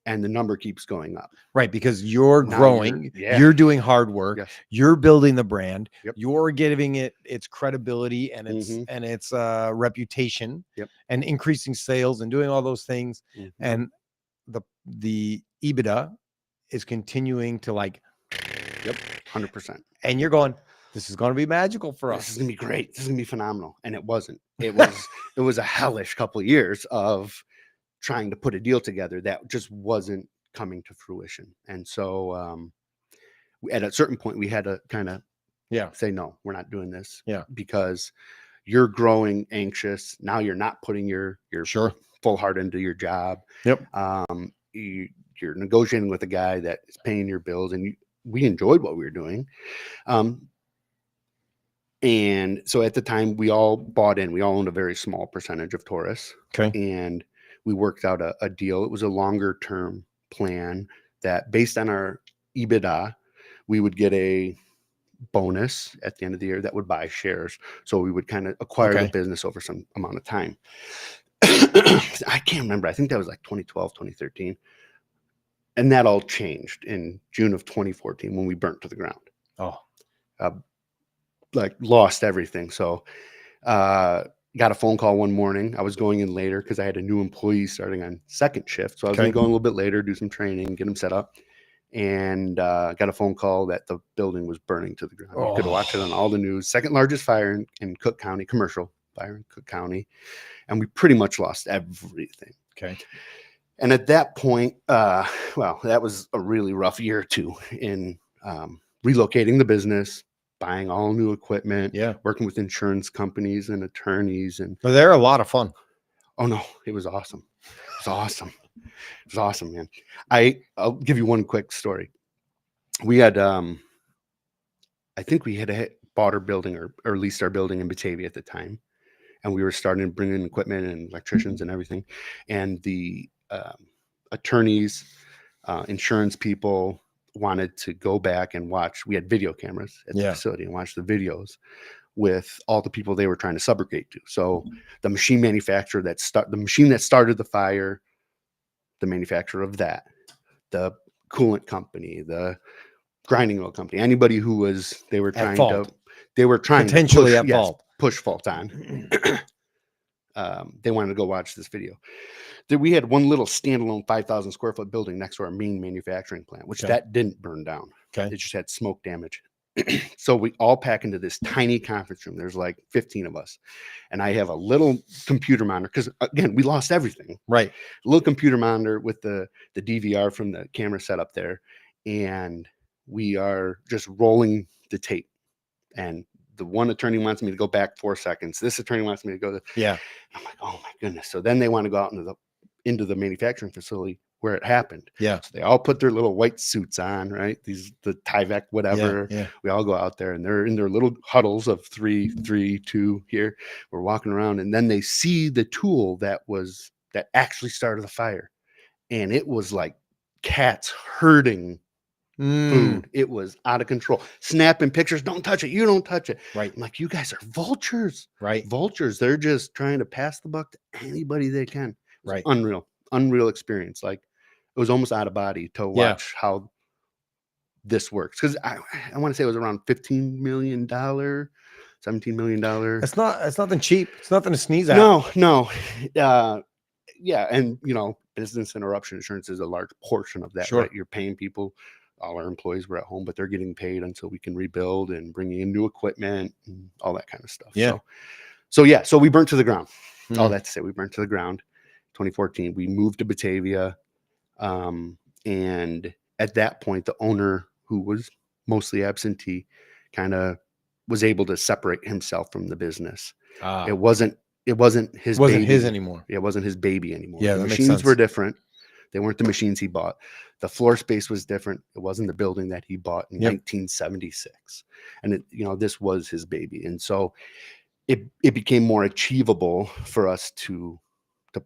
And the number keeps going up. Right. Because you're Now growing, you're doing hard work, Yes. you're building the brand, Yep. you're giving it its credibility and its Mhm. and its reputation, Yep. and increasing sales and doing all those things. Mhm. And the EBITDA is continuing to like, Yep. 100%. and you're going, This is going to be magical for This us. is gonna be great. This is gonna be phenomenal. And it wasn't. It was a hellish couple of years of trying to put a deal together that just wasn't coming to fruition. And so at a certain point we had to kind of Yeah. say, no, we're not doing this. Yeah. Because you're growing anxious. Now you're not putting your Sure. full heart into your job. Yep. You're negotiating with a guy that is paying your bills, and we enjoyed what we were doing. And so at the time we all bought in. We all owned a very small percentage of Taurus. Okay. And we worked out a deal. It was a longer term plan that based on our EBITDA, we would get a bonus at the end of the year that would buy shares. So we would kind of acquire the business over some amount of time. I can't remember. I think that was like 2012, 2013. And that all changed in June of 2014 when we burnt to the ground. Oh, like lost everything. So got a phone call one morning. I was going in later because I had a new employee starting on second shift. So I was going to go in a little bit later, do some training, get them set up. And got a phone call that the building was burning to the ground. You could watch it on all the news. Second largest fire in Cook County, commercial fire in Cook County. And we pretty much lost everything. Okay. And at that point, well, that was a really rough year or two in relocating the business, buying all new equipment, working with insurance companies and attorneys. And but they're a lot of fun. Oh no, it was awesome. It was awesome. It was awesome, man. I'll give you one quick story. We had, I think we had bought our building or leased our building in Batavia at the time. And we were starting to bring in equipment and electricians and everything. And the attorneys, insurance people wanted to go back and watch. We had video cameras at the facility and watch the videos with all the people they were trying to subrogate to. So the machine manufacturer the machine that started the fire, the manufacturer of that, the coolant company, the grinding oil company, anybody who was, they were trying potentially at fault. Push fault on. They wanted to go watch this video. We had one little standalone 5,000 square foot building next to our main manufacturing plant, which that didn't burn down. It just had smoke damage. So we all pack into this tiny conference room. There's like 15 of us. And I have a little computer monitor because, again, we lost everything. Right. A little computer monitor with the DVR from the camera set up there. And we are just rolling the tape. And the one attorney wants me to go back 4 seconds. This attorney wants me to go. I'm like, oh my goodness. So then they want to go out into the manufacturing facility where it happened. So they all put their little white suits on, right? The Tyvek, whatever. We all go out there and they're in their little huddles of 3, 3, 2 here. We're walking around and then they see the tool that actually started the fire. And it was like cats herding food. It was out of control. Snapping pictures. Don't touch it. You don't touch it. Right. I'm like, you guys are vultures. Right. Vultures. They're just trying to pass the buck to anybody they can. Right. Unreal experience. Like it was almost out of body to watch how this works. Because I want to say it was around $15 million, $17 million. It's nothing cheap. It's nothing to sneeze at. No. And business interruption insurance is a large portion of that. Sure. Right? You're paying people. All our employees were at home, but they're getting paid until we can rebuild and bring in new equipment and all that kind of stuff. So we burnt to the ground. All that to say, we burnt to the ground. 2014, we moved to Batavia. And at that point, the owner, who was mostly absentee, kind of was able to separate himself from the business. It wasn't his baby. His anymore. It wasn't his baby anymore. Yeah, the that makes machines sense. were different. They weren't the machines he bought. The floor space was different. It wasn't the building that he bought in 1976. And this was his baby. And so it became more achievable for us to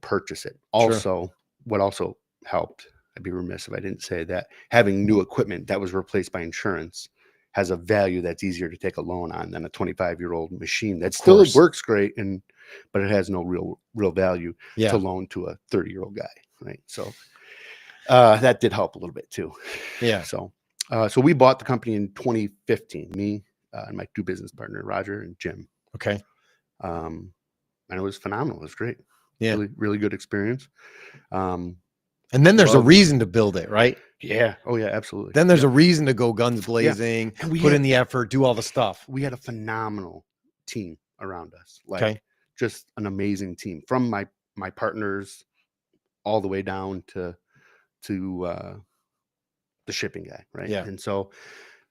purchase it. Also, what also helped, I'd be remiss if I didn't say that, having new equipment that was replaced by insurance has a value that's easier to take a loan on than a 25-year-old machine that still works great, but it has no real value to loan to a 30-year-old guy, right? So that did help a little bit too. So we bought the company in 2015, me and my 2 business partner, Roger and Jim. Okay. And it was phenomenal. It was great. Yeah. Really, really good experience. And then there's a reason to build it, right? Yeah. Oh yeah, absolutely. Then there's Yeah. a reason to go guns blazing, And we put had in the effort, do all the stuff. we had a phenomenal team around us. Okay. Like just an amazing team from my partners all the way down to the shipping guy, right? Yeah. And so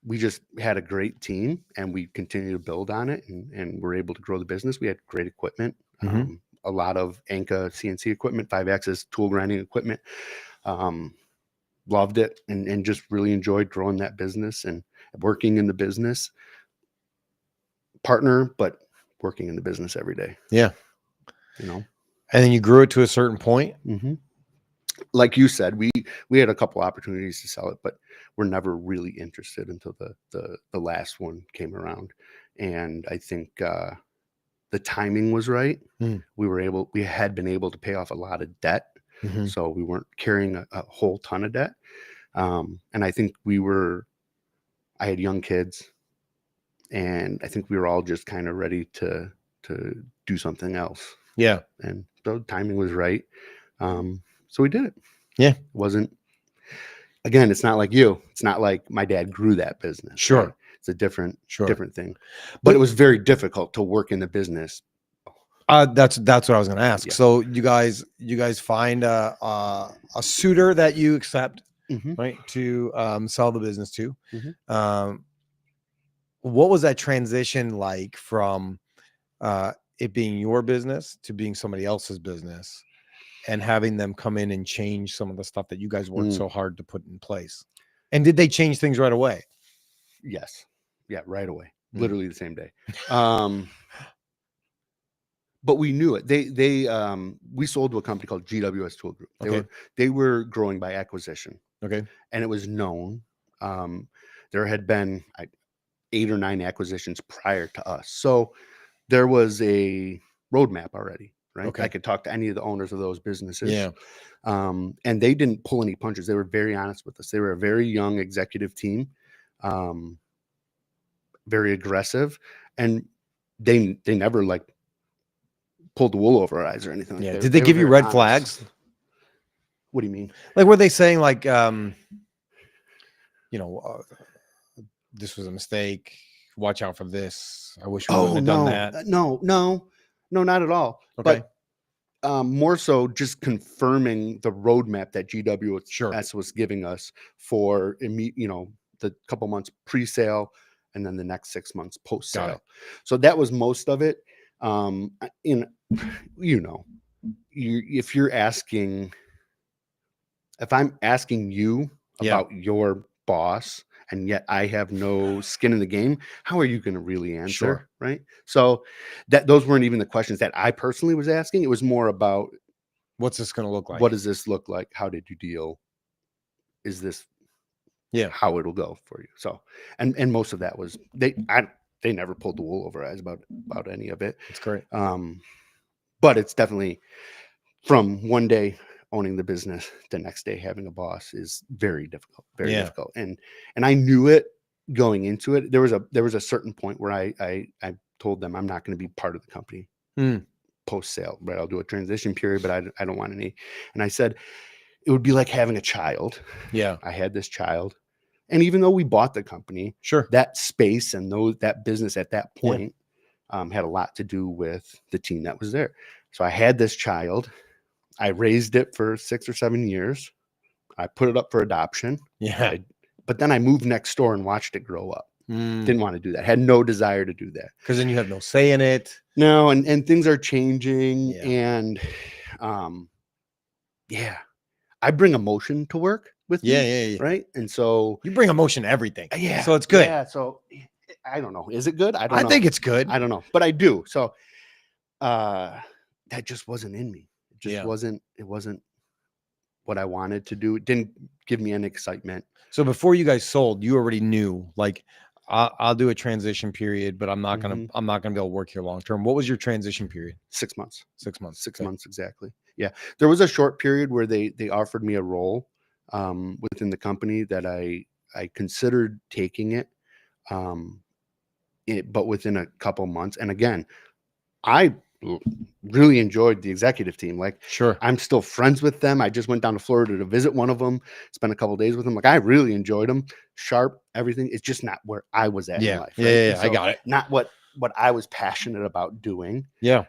we just had a great team, and we continue to build on it, and we're able to grow the business. We had great equipment, Mhm. a lot of Anka CNC equipment, 5-axis tool grinding equipment. Loved it, and just really enjoyed growing that business and working in the business. Partner, but working in the business every day, Yeah. you know. And then you grew it to a certain point. Mm-hmm. Like you said, we had a couple opportunities to sell it, but we're never really interested until the last one came around. And I think the timing was right. Mm. We had been able to pay off a lot of debt, Mhm. so we weren't carrying a whole ton of debt. And I think I had young kids, and I think we were all just kind of ready to do something else. Yeah. And the timing was right. So we did it. Yeah. It wasn't, again, it's not like you. It's not like my dad grew that business. Sure. Right? It's a different thing. But But- it was very difficult to work in the business. That's what I was going to ask. Yeah. So you guys find a suitor that you accept, Mm-hmm. right, to sell the business to. Mhm. What was that transition like from it being your business to being somebody else's business, and having them come in and change some of the stuff that you guys worked so hard to put in place? And did they change things right away? Yes. Yeah, right away. Mm. Literally the same day. But we knew it. We sold to a company called GWS Tool Group. They were growing by acquisition. Okay. And it was known. There had been 8 or 9 acquisitions prior to us. So there was a roadmap already, right? Okay. I could talk to any of the owners of those businesses. Yeah. And they didn't pull any punches. They were very honest with us. They were a very young executive team, very aggressive, and they never like pulled the wool over our eyes or anything like Yeah. that. Did they were give you very red honest. flags? What do you mean? Like, were they saying like, this was a mistake, watch out for this, I wish we wouldn't have done that? No, not at all. Okay. But more so just confirming the roadmap that GWS Sure. was giving us for the couple months pre-sale, and then the next 6 months Got it. post-sale. So that was most of it. If I'm asking you Yeah. about your boss, and yet I have no skin in the game, how are you going to really answer? Sure. Right. So those weren't even the questions that I personally was asking. It was more about, What's this going to look like? what does this look like? How did you deal? Is this how it'll go for you? So, and most of that was, they never pulled the wool over our eyes about any of it. It's great. But it's definitely, from one day owning the business, the next day having a boss is very difficult, very difficult. And I knew it going into it. There was a certain point where I told them I'm not going to be part of the company post sale, right? I'll do a transition period, but I don't want any. And I said, it would be like having a child. Yeah. I had this child, and even though we bought the company, Sure. that space and that business at that point had a lot to do with the team that was there. So I had this child. I raised it for 6 or 7 years. I put it up for adoption. Yeah. But then I moved next door and watched it grow up. Didn't want to do that. Had no desire to do that. Because then you have no say in it. No, and things are changing. Yeah. And I bring emotion to work with me. Yeah. Right. And so You bring emotion to everything. yeah. So it's good. Yeah. So I don't know. Is it good? I don't know. I think it's good. I don't know. But I do. So that just wasn't in me. It just wasn't what I wanted to do. It didn't give me any excitement. So before you guys sold, you already knew, like, I'll do a transition period, but I'm not gonna be able to work here long term. What was your transition period? 6 months. 6 months. 6 Okay. months exactly. Yeah. There was a short period where they offered me a role within the company that I considered taking it, but within a couple months. And again, I really enjoyed the executive team. Like, Sure. I'm still friends with them. I just went down to Florida to visit one of them, spent a couple days with them. Like, I really enjoyed them. Sharp, everything. It's just not where I was at in life. Right? Yeah. I got it. Not what I was passionate about doing. Yeah.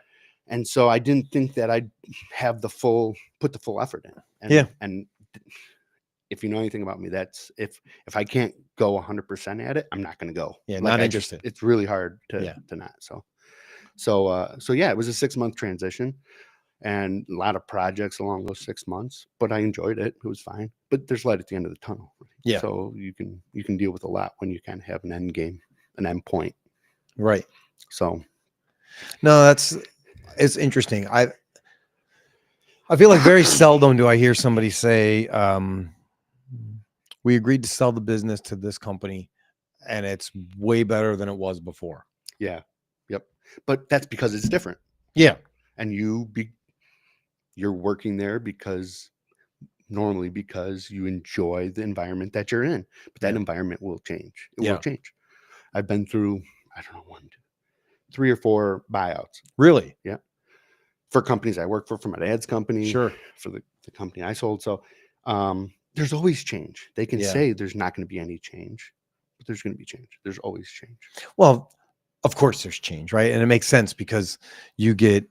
And so I didn't think that I'd put the full effort in. And if you know anything about me, that's if I can't go 100% at it, I'm not going to go. Yeah. Like, Not interested. it's really hard to not. So yeah, it was a 6-month transition and a lot of projects along those 6 months, but I enjoyed it. It was fine, but there's light at the end of the tunnel. Yeah. So you can deal with a lot when you kind of have an end game, an end point. Right. So no, it's interesting. I feel like very seldom do I hear somebody say, we agreed to sell the business to this company and it's way better than it was before. Yeah. Yep. But that's because it's different. Yeah. And you're working there because you enjoy the environment that you're in, but that environment will change. It will change. I've been through, I don't know, 1, 2, 3 or 4 buyouts. Really? Yeah. For companies I work for my dad's company, Sure. for the company I sold. So there's always change. They can say there's not going to be any change, but there's going to be change. There's always change. Well, of course there's change, right? And it makes sense because you get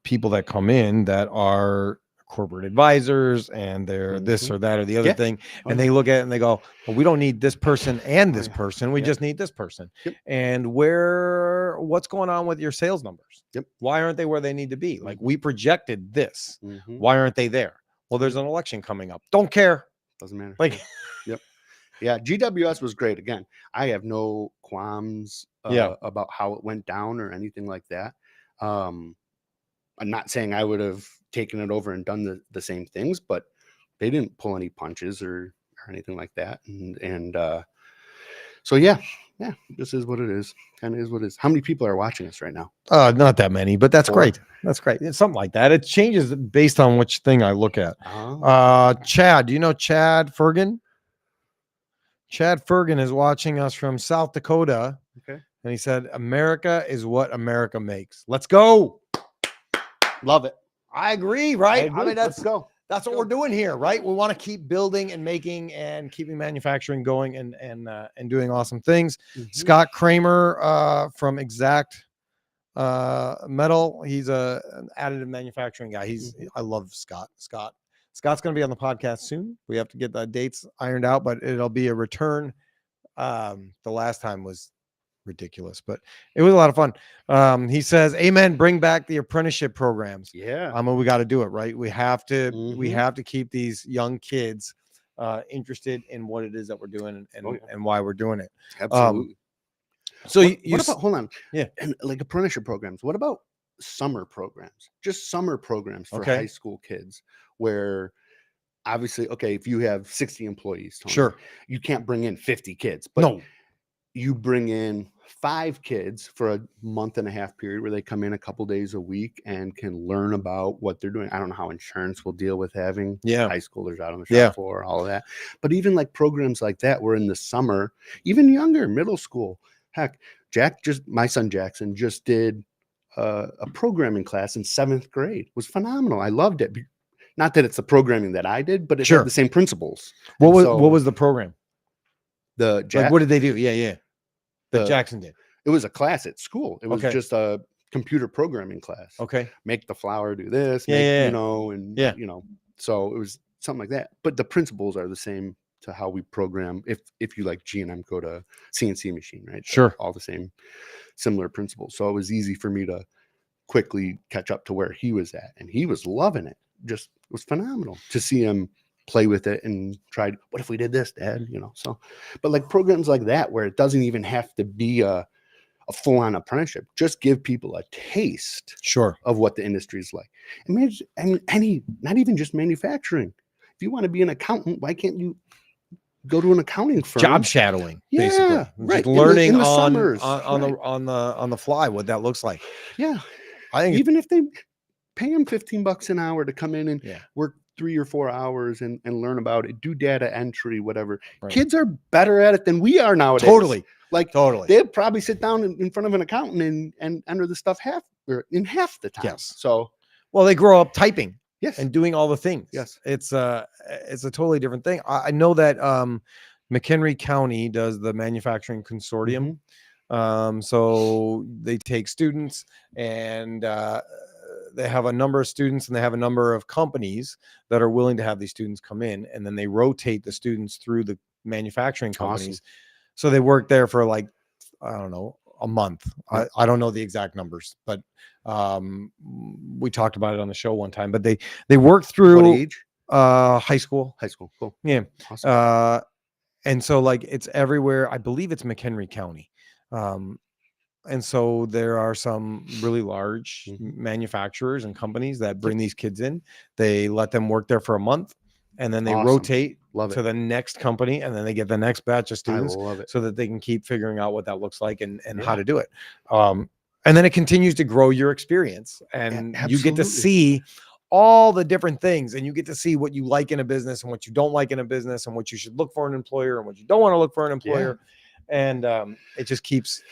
people that come in that are corporate advisors and they're this or that or the other thing. And they look at it and they go, well, we don't need this person and this person. We just need this person. And what's going on with your sales numbers? Why aren't they where they need to be? Like, we projected this. Why aren't they there? Well, there's an election coming up. Don't care. Doesn't matter. Like, yeah. GWS was great. Again, I have no qualms about how it went down or anything like that. I'm not saying I would have taken it over and done the same things, but they didn't pull any punches or anything like that. And so yeah, this is what it is. Kind of is what it is. How many people are watching us right now? Not that many, but that's 4. great. That's great. It's something like that. It changes based on which thing I look at. Chad, do you know Chad Fergan? Chad Fergan is watching us from South Dakota. Okay. And he said, America is what America makes. Let's go. Love it. I agree, right? I mean, that's what we're doing here, right? We want to keep building and making and keeping manufacturing going and doing awesome things. Scott Kramer from Exact Metal. He's an additive manufacturing guy. I love Scott. Scott's going to be on the podcast soon. We have to get the dates ironed out, but it'll be a return. The last time was ridiculous, but it was a lot of fun. He says, amen, bring back the apprenticeship programs. Yeah. We got to do it, right? We have to keep these young kids interested in what it is that we're doing and why we're doing it. Absolutely. So what about, hold on. Yeah. And like apprenticeship programs, what about summer programs? Just summer programs for high school kids where obviously, if you have 60 employees, Tony, sure, you can't bring in 50 kids, but no, you bring in 5 kids for a month and a half period where they come in a couple days a week and can learn about what they're doing. I don't know how insurance will deal with having high schoolers out on the shop floor, all of that. But even like programs like that, where in the summer, even younger, middle school, heck, my son Jackson just did a programming class in 7th grade. It was phenomenal. I loved it. Not that it's the programming that I did, but it had the same principles. What was the program? What did they do? That Jackson did. It was a class at school. It was just a computer programming class. Okay. Make the flour do this, so it was something like that. But the principles are the same to how we program. If you like G&M code, a CNC machine, right? Sure. All the same, similar principles. So it was easy for me to quickly catch up to where he was at, and he was loving it. Just, it was phenomenal to see him play with it and tried, what if we did this, Dad? So, but like programs like that, where it doesn't even have to be a full-on apprenticeship, just give people a taste of what the industry is like. And not even just manufacturing. If you want to be an accountant, why can't you go to an accounting firm? Job shadowing, basically. Right. Just learning in the on summers, on the fly what that looks like. Yeah. I think even if they pay them $15 an hour to come in and work 3 or 4 hours and learn about it, do data entry, whatever. Right. Kids are better at it than we are nowadays. Totally. Like Totally. they'll probably sit down in front of an accountant and enter the stuff in half the time. Yes. So, well, they grow up typing yes. and doing all the things. Yes. It's a totally different thing. I know that McHenry County does the manufacturing consortium. So they take students and they have a number of students and they have a number of companies that are willing to have these students come in, and then they rotate the students through the manufacturing companies. Awesome. So they work there for like, I don't know, a month. I don't know the exact numbers, but we talked about it on the show one time. But they work through What age? High school. High school. Cool. Yeah. Awesome. And so like it's everywhere. I believe it's McHenry County. And so there are some really large manufacturers and companies that bring these kids in. They let them work there for a month, and then they rotate to the next company, and then they get the next batch of students so that they can keep figuring out what that looks like and how to do it. And then it continues to grow your experience, and you get to see all the different things, and you get to see what you like in a business and what you don't like in a business, and what you should look for in an employer and what you don't want to look for an employer. And it just keeps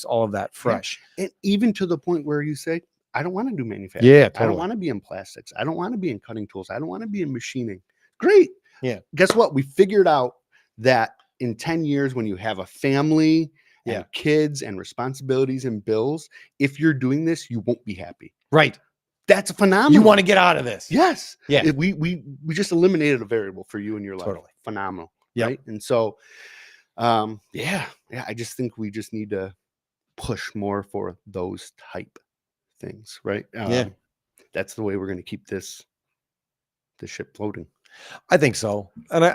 all of that fresh. And even to the point where you say, I don't want to do manufacturing. Yeah, totally. I don't want to be in plastics. I don't want to be in cutting tools. I don't want to be in machining. Great. Yeah. Guess what? We figured out that in 10 years, when you have a family and kids and responsibilities and bills, if you're doing this, you won't be happy. Right. That's phenomenal. You want to get out of this. Yes. Yeah. We just eliminated a variable for you in your life. Totally. Phenomenal. Yep. Right. And so, I just think we just need to push more for those type things. Right. That's the way we're going to keep the ship floating. I think so. And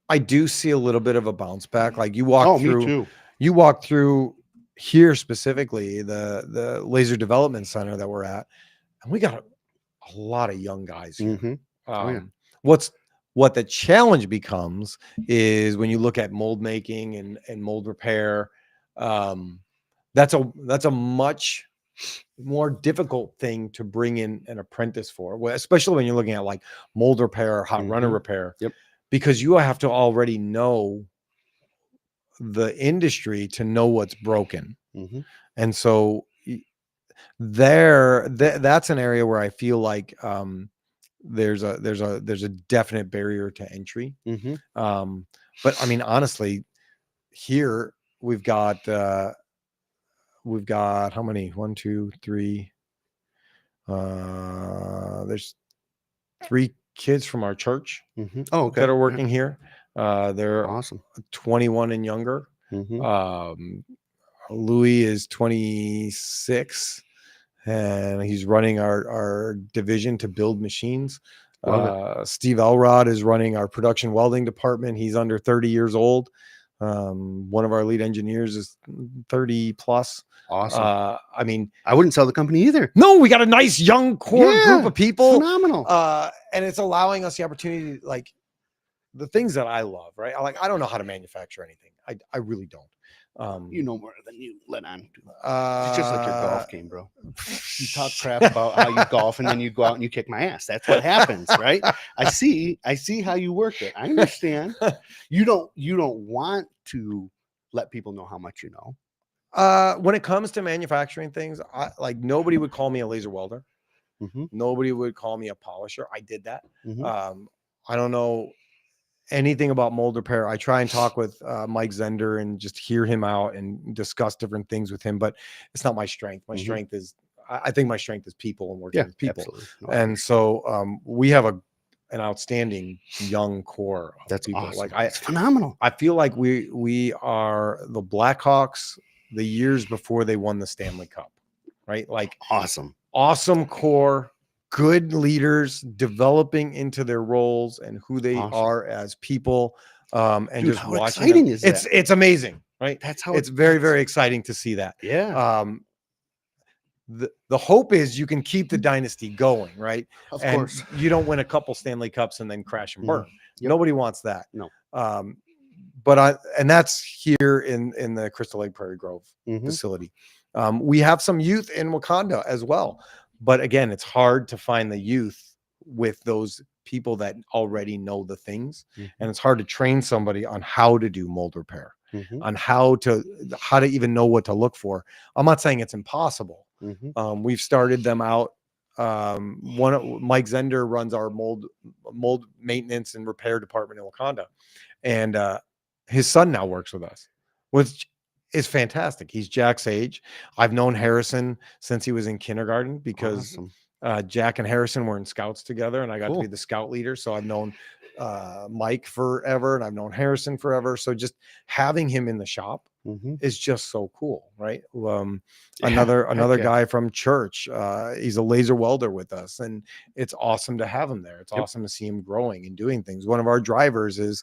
I do see a little bit of a bounce back. Like you walk through, me too. You walk through here specifically, the laser development center that we're at, and we got a lot of young guys here. What the challenge becomes is when you look at mold making and mold repair, that's a much more difficult thing to bring in an apprentice for, especially when you're looking at like mold repair or hot runner repair. Yep. Because you have to already know the industry to know what's broken. And so that's an area where I feel like there's a definite barrier to entry. But I mean, honestly, here we've got how many? 1, 2, 3. There's 3 kids from our church that are working here. They're awesome. 21 and younger. Louis is 26 and he's running our division to build machines. Steve Elrod is running our production welding department. He's under 30 years old. One of our lead engineers is 30 plus. Awesome. I mean, I wouldn't sell the company either. No, we got a nice young core group of people. Phenomenal. And it's allowing us the opportunity, like the things that I love, right? I don't know how to manufacture anything. I really don't. You know more than you let on. It's just like your golf game, bro. You talk crap about how you golf and then you go out and you kick my ass. That's what happens, right? I see how you work it. I understand. You don't want to let people know how much you know. When it comes to manufacturing things, nobody would call me a laser welder. Nobody would call me a polisher. I did that. I don't know anything about mold repair. I try and talk with Mike Zender and just hear him out and discuss different things with him, but it's not my strength. My strength is, I think my strength is people and working with people. Absolutely. And so we have an outstanding young core of That's people. awesome. It's phenomenal. I feel like we are the Blackhawks the years before they won the Stanley Cup, right? Like awesome core, good leaders developing into their roles and who they are as people. And Dude, just how watching exciting them. is that? It's amazing, right? That's how it's very, very exciting to see that. Yeah. The hope is you can keep the dynasty going, right? Of and course. You don't win a couple Stanley Cups and then crash and burn. Nobody wants that. No. And that's here in the Crystal Lake Prairie Grove facility. We have some youth in Wakanda as well. But again, it's hard to find the youth with those people that already know the things. Mhm. And it's hard to train somebody on how to do mold repair, Mhm. on how to even know what to look for. I'm not saying it's impossible. Mhm. We've started them out. Mike Zender runs our mold maintenance and repair department in Wakanda, and his son now works with us, which is fantastic. He's Jack's age. I've known Harrison since he was in kindergarten because Awesome. Jack and Harrison were in scouts together, and I got to Cool. be the scout leader. So I've known Mike forever, and I've known Harrison forever. So just having him in the shop Mhm. is just so cool, right? Yeah, Another heck yeah. guy from church. He's a laser welder with us, and it's awesome to have him there. It's Yep. awesome to see him growing and doing things. One of our drivers is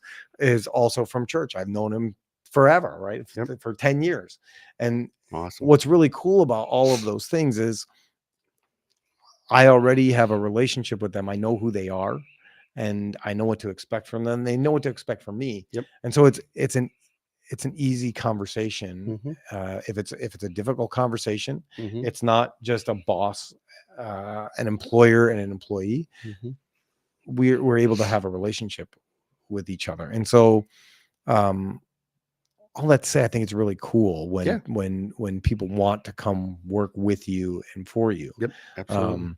also from church. I've known him forever, right? Yep. For 10 years. And Awesome. what's really cool about all of those things is I already have a relationship with them. I know who they are, and I know what to expect from them. They know what to expect from me. Yep. And so it's an easy conversation. Mhm. If it's a difficult conversation, Mhm. it's not just a boss, an employer, and an employee. Mhm. We're able to have a relationship with each other, and so all that to say, I think it's really cool when Yeah. when people want to come work with you and for you. Yep. Absolutely.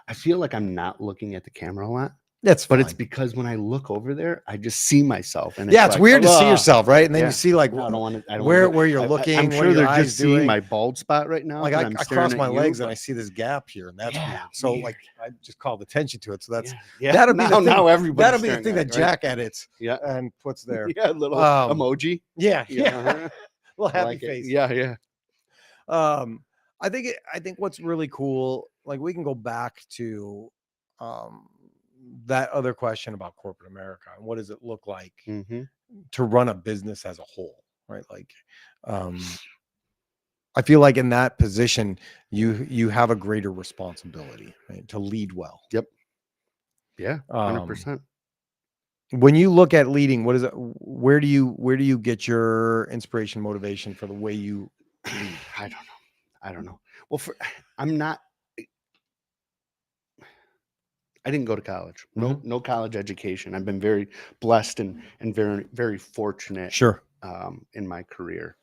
I feel like I'm not looking at the camera a lot, That's but fine. it's because when I look over there, I just see myself, and Yeah, it's like, weird to see "Ugh." yourself, right? And then Yeah. you see like No, I don't want to. I don't where wanna do- you're looking, I'm what sure your they're eyes just seeing doing. my bald spot right now. Like 'cause I I'm staring cross at my you, legs and but I see this gap here, and that's yeah, weird. So weird. like I just called attention to it. So that's Yeah. that'll be the thing. Now everybody's That'll be the staring thing at that it, right? Jack edits Yeah. and puts there. Yeah. Little emoji. Yeah, Yeah. yeah. Uh-huh. Little I happy like it. face. Yeah. Yeah. I think what's really cool, like we can go back to um that other question about corporate America and what does it look like Mm-hmm. to run a business as a whole, right? Like I feel like in that position you have a greater responsibility, right, to lead well. Yep. Yeah. 100%. When you look at leading, what is it? Where do you get your inspiration, motivation for the way you lead? I don't know. Well, I'm not. I didn't go to college. No college education. I've been very blessed and very very fortunate Sure. in my career.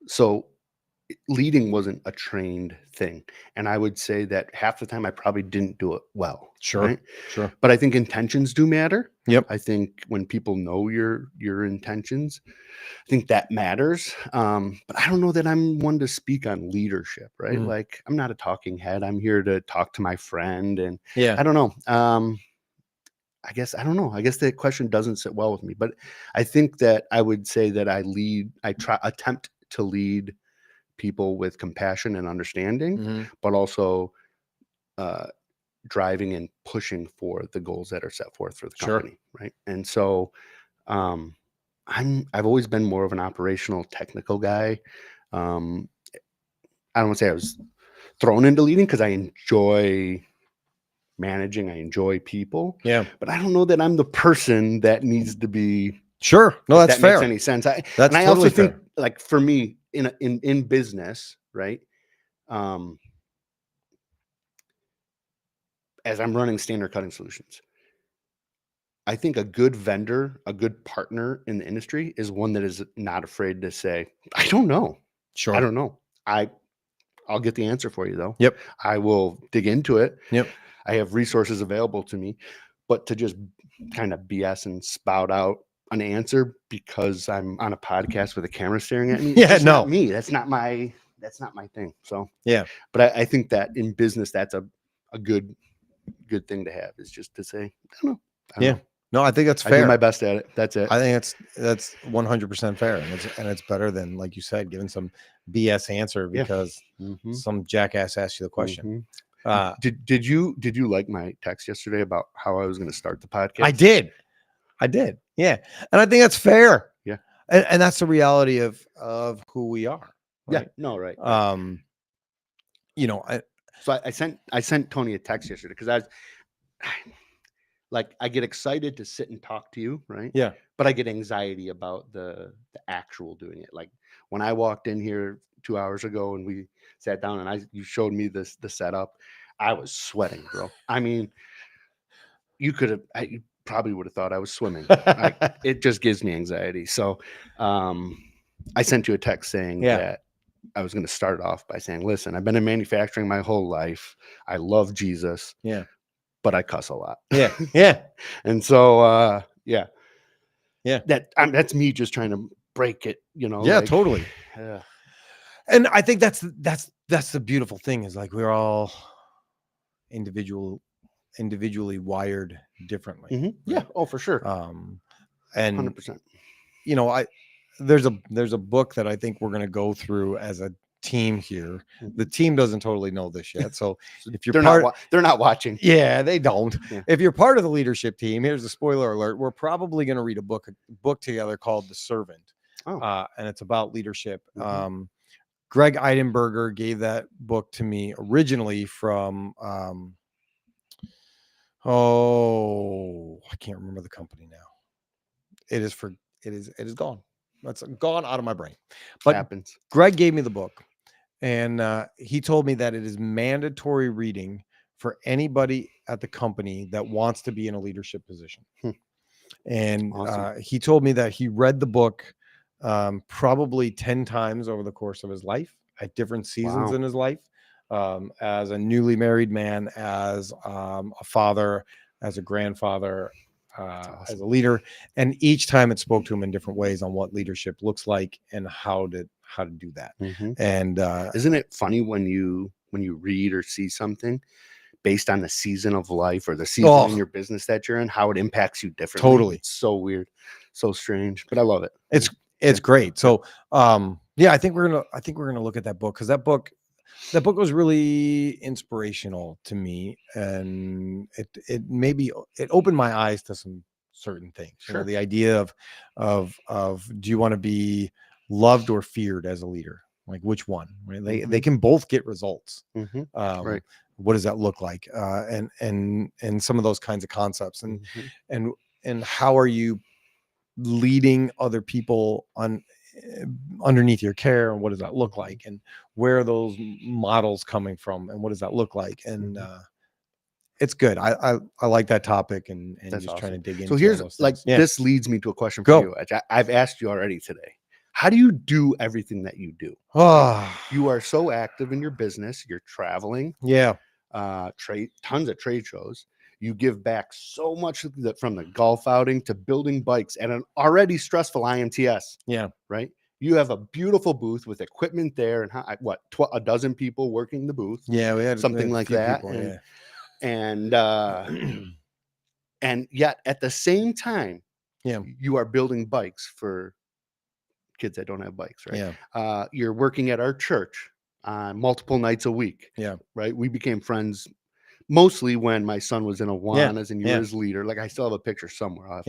So leading wasn't a trained thing, and I would say that half the time I probably didn't do it well. Sure. Right? Sure. But I think intentions do matter. Yep. I think when people know your intentions, I think that matters. But I don't know that I'm one to speak on leadership, right? Mhm. Like I'm not a talking head. I'm here to talk to my friend, and Yeah. I don't know. I guess I don't know. I guess that question doesn't sit well with me. But I think that I would say that I attempt to lead people with compassion and understanding, Mhm. but also driving and pushing for the goals that are set forth for the Sure. company, right? And so um, I've always been more of an operational technical guy. Um, I don't want to say I was thrown into leading because I enjoy managing, I enjoy people, Yeah. but I don't know that I'm the person that needs to be. Sure. No, If that's that fair. makes any sense. That's and I totally also think, fair. like for me in business, right? Um, as I'm running Standard Cutting Solutions, I think a good vendor, a good partner in the industry is one that is not afraid to say, I don't know. Sure. I don't know. I'll get the answer for you though. Yep. I will dig into it. Yep. I have resources available to me, but to just kind of BS and spout out an answer because I'm on a podcast with a camera staring at me. Yeah, It's just no. not me. That's not my thing. So Yeah. but I think that in business, that's a good thing to have, is just to say, I don't know. Yeah. No, I think that's I do fair. my best at it. That's it. I think that's 100% fair, and it's better than, like you said, giving some BS answer Yeah. because Mhm. some jackass asked you the question. Mhm. Did you like my text yesterday about how I was going to start the podcast? I did. Yeah, and I think that's fair. Yeah. And that's the reality of who we are. Yeah. Right? No. Right. You know, So I sent Tony a text yesterday because I was like, I get excited to sit and talk to you, right? yeah. But I get anxiety about the actual doing it. Like when I walked in here 2 hours ago, and we sat down, and you showed me the setup. I was sweating, bro. I mean, you probably would have thought I was swimming. It just gives me anxiety. So, I sent you a text saying that I was going to start off by saying, listen, I've been in manufacturing my whole life. I love Jesus. Yeah. But I cuss a lot. Yeah. Yeah. And so, yeah. Yeah. That's me just trying to break it, Yeah, like, totally. And I think that's the beautiful thing is like we're all individually wired differently. Mm-hmm. Right? Yeah. Oh, for sure. And 100%. You know, there's a book that I think we're going to go through as a team here. The team doesn't totally know this yet. So if you're they're not watching. Yeah, they don't. Yeah. If you're part of the leadership team, here's a spoiler alert. We're probably going to read a book together called The Servant. Oh. And it's about leadership. Mm-hmm. Greg Eidenberger gave that book to me originally from, I can't remember the company now. It is gone. That's gone out of my brain. But happens. Greg gave me the book, and he told me that it is mandatory reading for anybody at the company that wants to be in a leadership position. And awesome. He told me that he read the book probably 10 times over the course of his life at different seasons in his life, as a newly married man, as a father, as a grandfather, awesome. As a leader, and each time it spoke to him in different ways on what leadership looks like and how to do that. Mm-hmm. And isn't it funny when you read or see something based on the season of life or the season in your business that you're in, how it impacts you differently? Totally. It's so weird, so strange, but I love it. It's great. So I think we're gonna look at that book, because that book was really inspirational to me, and it opened my eyes to some certain things. Sure. You know, the idea of do you want to be loved or feared as a leader? Like, which one? Right? They can both get results. Mm-hmm. Right. What does that look like? And some of those kinds of concepts, and how are you leading other people underneath your care, and what does that look like, and where are those models coming from, and what does that look like? And it's good. I like that topic, and just awesome. Trying to dig into. So here's this leads me to a question for you, which I've asked you already today. How do you do everything that you do? You are so active in your business. You're traveling. Yeah. Tons of trade shows. You give back so much from the golf outing to building bikes at an already stressful IMTS. Yeah. Right. You have a beautiful booth with equipment there, and a dozen people working the booth. Yeah, we had something like that. People, and yet at the same time, you are building bikes for kids that don't have bikes, right? Yeah. You're working at our church multiple nights a week. Yeah. Right. We became friends mostly when my son was in Awanas and you were his leader. Like, I still have a picture somewhere.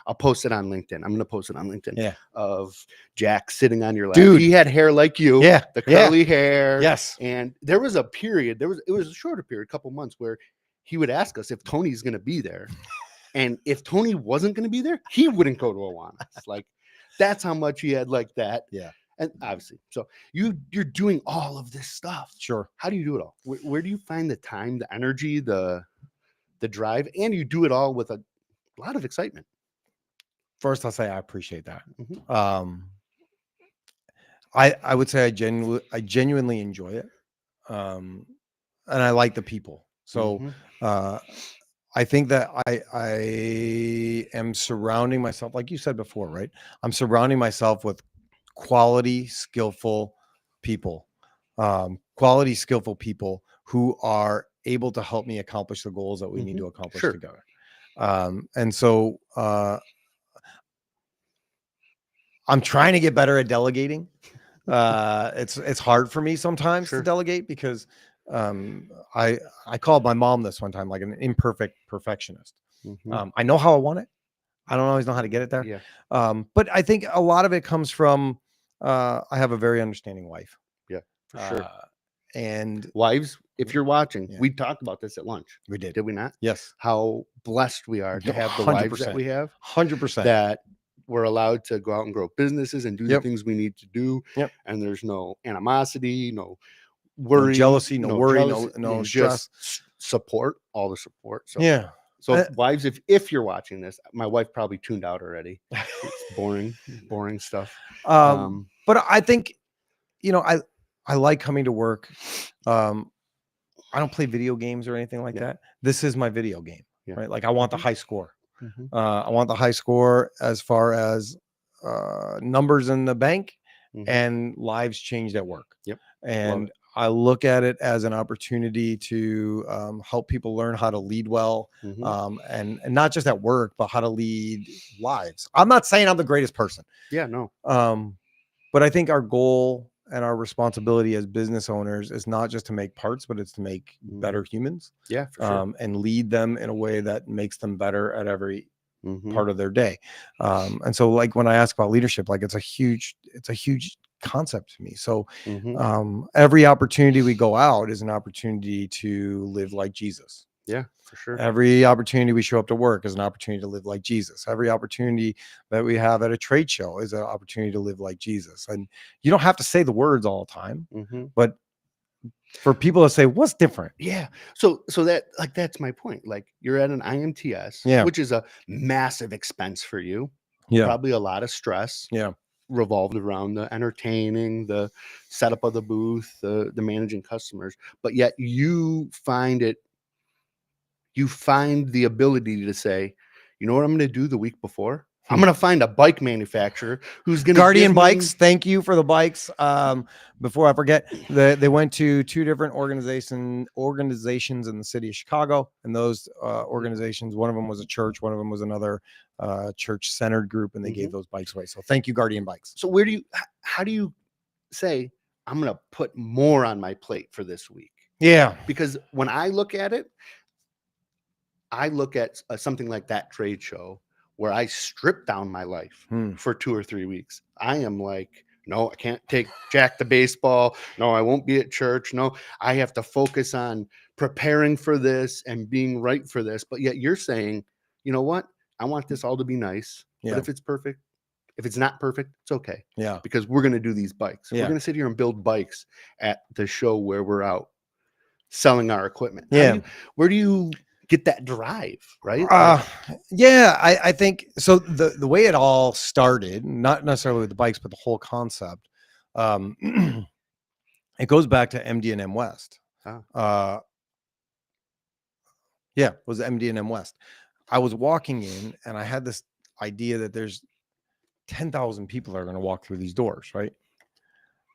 I'll post it on LinkedIn. I'm going to post it on LinkedIn of Jack sitting on your lap. Dude. He had hair like you. Yeah. The curly hair. Yes. And there was a period, it was a shorter period, a couple months, where he would ask us if Tony's going to be there. And if Tony wasn't going to be there, he wouldn't go to Awanas. Like, that's how much he had like that. Yeah. And obviously, so you're doing all of this stuff. Sure. How do you do it all? Where do you find the time, the energy, the drive, and you do it all with a lot of excitement? First, I'll say I appreciate that. Mm-hmm. I would say I genuinely enjoy it, and I like the people. So I think that I am surrounding myself, like you said before, right? I'm surrounding myself with quality, skillful people who are able to help me accomplish the goals that we need to accomplish together. And so I'm trying to get better at delegating. It's hard for me sometimes to delegate, because I called my mom this one time, like an imperfect perfectionist. I know how I want it. I don't always know how to get it there. Yeah. But I think a lot of it comes from I have a very understanding wife. Yeah, for sure. And wives, if you're watching, we talked about this at lunch. We did. Did we not? Yes. How blessed we are to have the wives that we have. 100%. That we're allowed to go out and grow businesses and do the Yep. things we need to do. Yep. And there's no animosity, no No worry, jealousy, no worry, jealousy, no just stress. support, all the support. So Yeah. so wives, if you're watching this, my wife probably tuned out already. It's boring stuff. But I think, you know, I like coming to work. I don't play video games or anything like that. This is my video game, right? Like I want the high score. I want the high score as far as numbers in the bank and lives changed at work. Yep. And I look at it as an opportunity to help people learn how to lead well, and not just at work, but how to lead lives. I'm not saying I'm the greatest person. Yeah, no. But I think our goal and our responsibility as business owners is not just to make parts, but it's to make better humans. Yeah, for sure. And lead them in a way that makes them better at every part of their day. And so like when I ask about leadership, like it's a huge concept to me. So every opportunity we go out is an opportunity to live like Jesus. Yeah, for sure. Every opportunity we show up to work is an opportunity to live like Jesus. Every opportunity that we have at a trade show is an opportunity to live like Jesus. And you don't have to say the words all the time, but for people to say, what's different? Yeah. So that, like, that's my point. Like, you're at an IMTS, which is a massive expense for you. Yeah. Probably a lot of stress. Yeah. Revolved around the entertaining, the setup of the booth, the managing customers. But yet you find the ability to say, you know what I'm going to do the week before? I'm going to find a bike manufacturer who's going to Guardian Bikes. Thank you for the bikes. Before I forget, they went to 2 different organizations in the city of Chicago, and those organizations, one of them was a church, one of them was another church-centered group, and they gave those bikes away. So thank you, Guardian Bikes. So how do you say, I'm going to put more on my plate for this week? Yeah. Because when I look at it, I look at something like that trade show where I strip down my life for 2 or 3 weeks. I am like, no, I can't take Jack to baseball. No, I won't be at church. No, I have to focus on preparing for this and being right for this. But yet you're saying, you know what? I want this all to be nice. Yeah. But if it's perfect, if it's not perfect, it's okay. Yeah. Because we're going to do these bikes. Yeah. We're going to sit here and build bikes at the show where we're out selling our equipment. Yeah. Where do you get that drive, right? Yeah, I think so. The way it all started, not necessarily with the bikes, but the whole concept, it goes back to MD&M West. It was MD&M West. I was walking in and I had this idea that there's 10,000 people that are going to walk through these doors, right?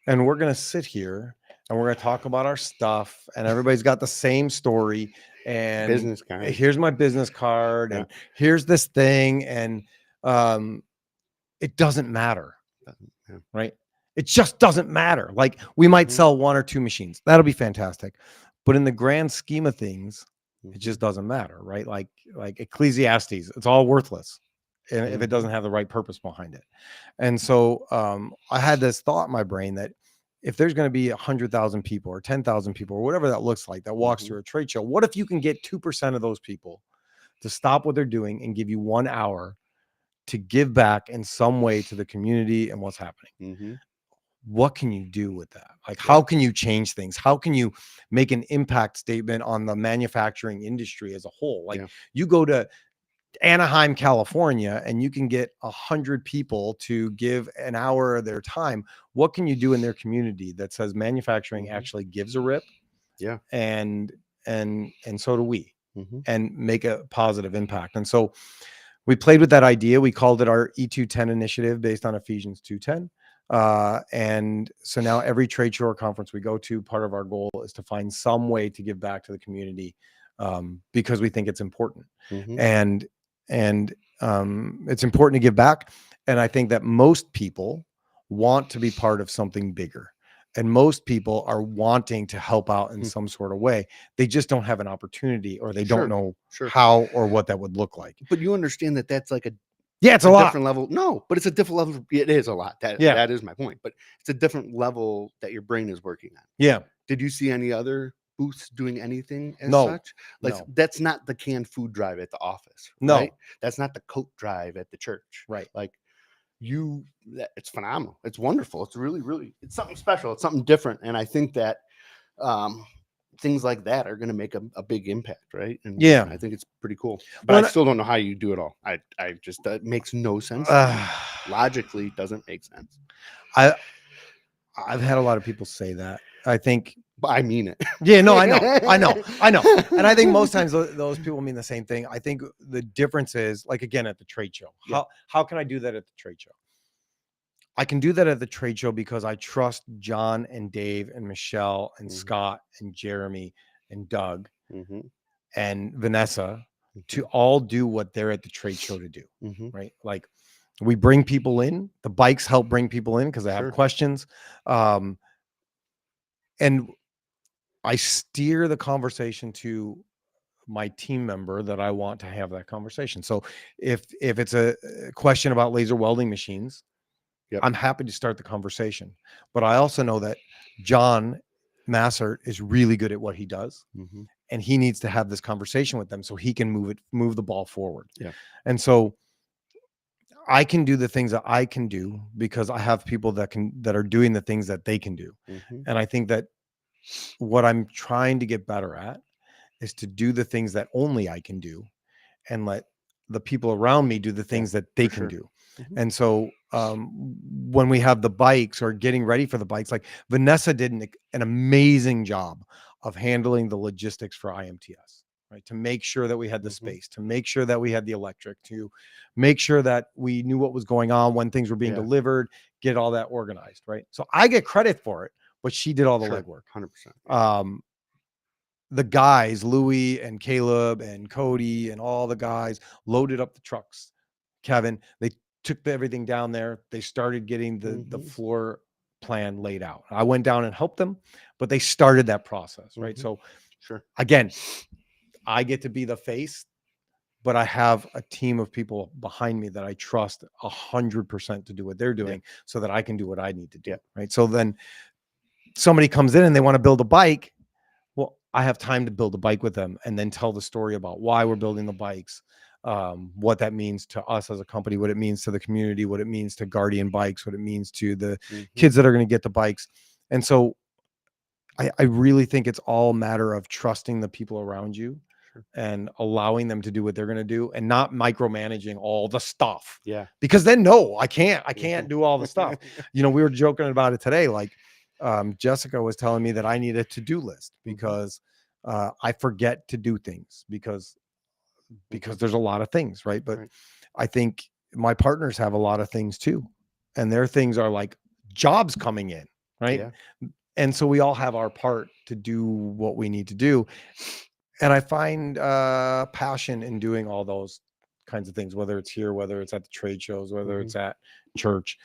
And we're going to sit here and we're going to talk about our stuff, and everybody's got the same story. And business card. Here's my business card, and here's this thing, and it doesn't matter, right? It just doesn't matter. Like we might sell 1 or 2 machines. That'll be fantastic, but in the grand scheme of things, it just doesn't matter, right? Like Ecclesiastes, it's all worthless if it doesn't have the right purpose behind it. And so I had this thought in my brain that if there's going to be 100,000 people or 10,000 people or whatever that looks like that walks through a trade show, what if you can get 2% of those people to stop what they're doing and give you 1 hour to give back in some way to the community and what's happening? What can you do with that? Like, how can you change things? How can you make an impact statement on the manufacturing industry as a whole? Like you go to Anaheim, California, and you can get 100 people to give an hour of their time. What can you do in their community that says manufacturing actually gives a rip? Yeah. And so do we, and make a positive impact. And so we played with that idea. We called it our E210 initiative based on Ephesians 2:10. And so now every trade show or conference we go to, part of our goal is to find some way to give back to the community, because we think it's important. And it's important to give back. And I think that most people want to be part of something bigger. And most people are wanting to help out in some sort of way. They just don't have an opportunity, or they don't know how or what that would look like. But you understand that that's like it's a lot. Different level. No, but it's a different level. It is a lot. That is my point. But it's a different level that your brain is working on. Yeah. Did you see any other booths doing anything as No, such? Like no. That's not the canned food drive at the office. No. Right? That's not the Coke drive at the church. Right. Like it's phenomenal. It's wonderful. It's really, it's something special. It's something different. And I think that things like that are going to make a big impact, right? And Yeah. I think it's pretty cool. But Well, I still don't know how you do it all. I just it makes no sense. Logically, doesn't make sense. I've had a lot of people say that. I think, but I mean it. Yeah, no, I know. And I think most times those people mean the same thing. I think the difference is, like, again, at the trade show. How can I do that at the trade show? I can do that at the trade show because I trust John and Dave and Michelle and Scott and Jeremy and Doug and Vanessa to all do what they're at the trade show to do, right? Like, we bring people in. The bikes help bring people in because they have questions. And I steer the conversation to my team member that I want to have that conversation. So if it's a question about laser welding machines, I'm happy to start the conversation. But I also know that John Massert is really good at what he does. And he needs to have this conversation with them so he can move the ball forward. And so I can do the things that I can do because I have people that are doing the things that they can do. And I think that what I'm trying to get better at is to do the things that only I can do and let the people around me do the things that they can do. And so when we have the bikes or getting ready for the bikes, like Vanessa did an amazing job of handling the logistics for IMTS, right? To make sure that we had the space, to make sure that we had the electric, to make sure that we knew what was going on when things were being delivered, get all that organized, right? So I get credit for it, but she did all the legwork. 100%. The guys, Louie and Caleb and Cody and all the guys loaded up the trucks. Kevin, they took everything down there. They started getting the floor plan laid out. I went down and helped them, but they started that process, right? So again, I get to be the face, but I have a team of people behind me that I trust 100% to do what they're doing so that I can do what I need to do, right? So then somebody comes in and they want to build a bike. Well, I have time to build a bike with them and then tell the story about why we're building the bikes, what that means to us as a company, what it means to the community, what it means to Guardian Bikes, what it means to the kids that are going to get the bikes. And so I really think it's all a matter of trusting the people around you and allowing them to do what they're going to do and not micromanaging all the stuff. Because then, no, I can't do all the stuff. You know, we were joking about it today. Like, Jessica was telling me that I need a to-do list because I forget to do things because there's a lot of things, right? But I think my partners have a lot of things too. And their things are like jobs coming in, right? And so we all have our part to do what we need to do. And I find passion in doing all those kinds of things, whether it's here, whether it's at the trade shows, whether it's at church.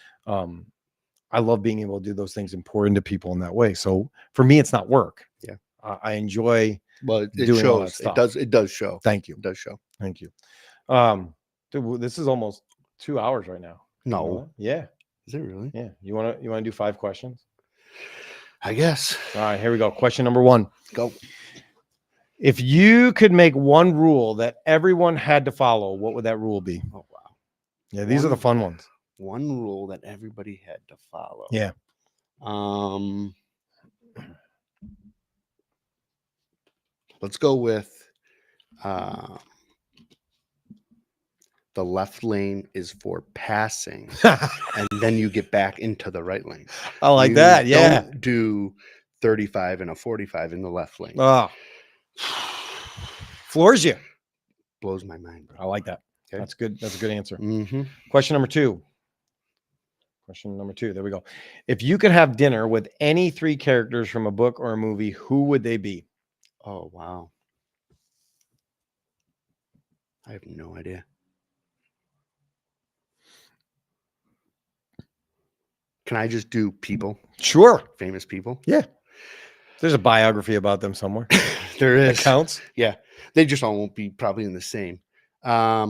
I love being able to do those things and pour into people in that way. So for me, it's not work. I enjoy. Well, it doing all that shows. stuff. It does show. Thank you. It does show. Thank you. Dude, this is almost 2 hours right now. No. You know, yeah. Is it really? Yeah. You want to do 5 questions? I guess. All right, here we go. Question number 1. Go. If you could make one rule that everyone had to follow, what would that rule be? Oh, wow. Yeah, these are the fun ones. One rule that everybody had to follow. Yeah. Let's go with the left lane is for passing, and then you get back into the right lane. I like that. Yeah. Don't do 35 and a 45 in the left lane. Oh. Floors you. Blows my mind, bro. I like that. Okay. That's good. That's a good answer. Question number 2. There we go. If you could have dinner with any 3 characters from a book or a movie, who would they be? Oh, wow. I have no idea. Can I just do people? Sure. Famous people? Yeah. There's a biography about them somewhere. There is. That counts. Yeah. They just all won't be probably in the same. That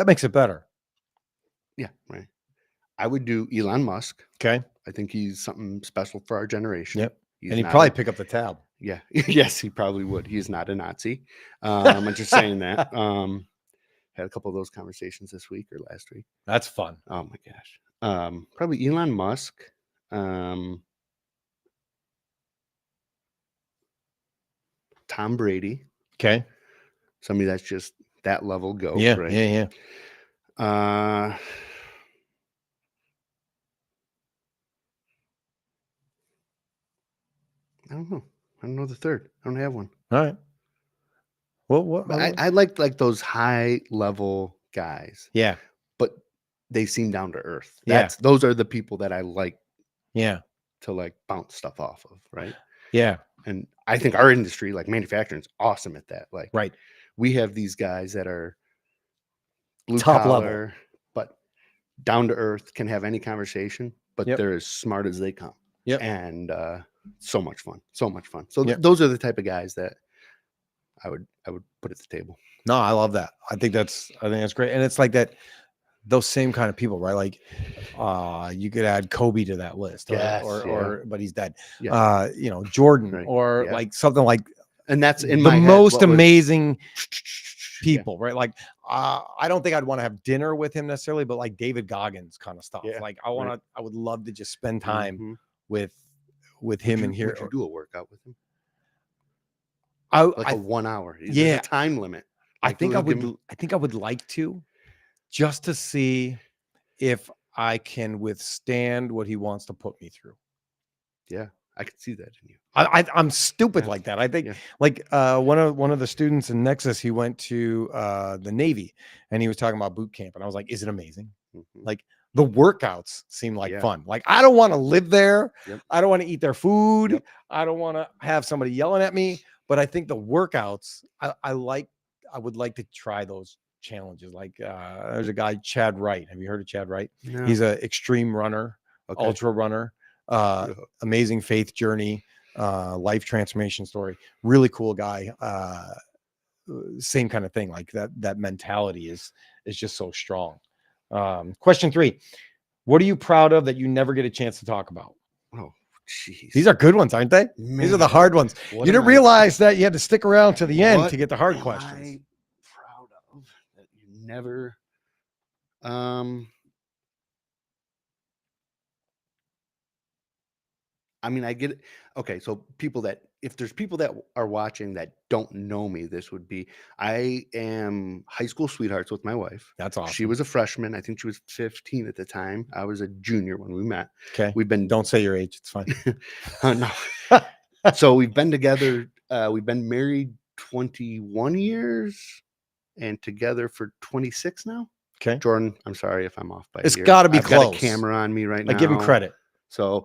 makes it better. Yeah, right. I would do Elon Musk. Okay. I think he's something special for our generation. Yep. And he'd probably pick up the tab. Yeah. Yes, he probably would. He's not a Nazi. I'm just saying that. Had a couple of those conversations this week or last week. That's fun. Oh my gosh. Probably Elon Musk. Tom Brady. Okay. Somebody that's just that level go. Yeah. Right? Yeah. I don't know. I don't know the third. I don't have one. All right. Well, But I like those high level guys. yeah. But they seem down to earth. Yeah. Those are the people that I like Yeah. to like bounce stuff off of, right? Yeah. And I think our industry, like manufacturing, is awesome at that. Like, Right. we have these guys that are blue Top collar, level. but down to earth, can have any conversation, but Yep. they're as smart as they come. Yep. And so much fun. So much fun. So Yep. those are the type of guys that I would put at the table. No, I love that. I think that's great. And it's like that, those same kind of people, right? Like, you could add Kobe to that list, Yes, or but he's dead. Yeah. Jordan, Right. or Yeah. like something like, And that's in the my head, most what was- amazing people, right? Like, I don't think I'd want to have dinner with him necessarily, but like David Goggins kind of stuff. Yeah, Like, I would love to just spend time Mhm. with Would him you- and here. Would you do a workout with him? I Like a 1 hour. There's yeah. a time limit. I Like, think I it'll give would. me- I think I would like to, just to see if I can withstand what he wants to put me through. I could see that in you. I'm stupid Yeah. like that. I think Yeah. like one of the students in Nexus, he went to the Navy, and he was talking about boot camp, and I was like, "Is it amazing? Mhm. Like, the workouts seem like Yeah. fun. Like, I don't want to live there. Yep. I don't want to eat their food. Yep. I don't want to have somebody yelling at me. But I think the workouts, I would like to try those challenges. Like, there's a guy, Chad Wright. Have you heard of Chad Wright? No. He's an extreme runner, Okay. ultra runner, Yeah. amazing faith journey, life transformation story. Really cool guy. Same kind of thing. Like that mentality is just so strong. Question 3. What are you proud of that you never get a chance to talk about? Oh, jeez. These are good ones, aren't they? These are the Man, hard ones. what You am didn't I- realize that you had to stick around to the end what to get the hard am questions. I proud of that you never. I mean, I get it. Okay, so if there's people that are watching that don't know me, this would be, I am high school sweethearts with my wife. That's awesome. She was a freshman. I think she was 15 at the time. I was a junior when we met. Okay. We've been Don't say your age. It's fine. no. So we've been together. We've been married 21 years and together for 26 now. Okay. Jordan, I'm sorry if I'm off by a It's year. got to be I've got close. a camera on me right now. I give him credit. So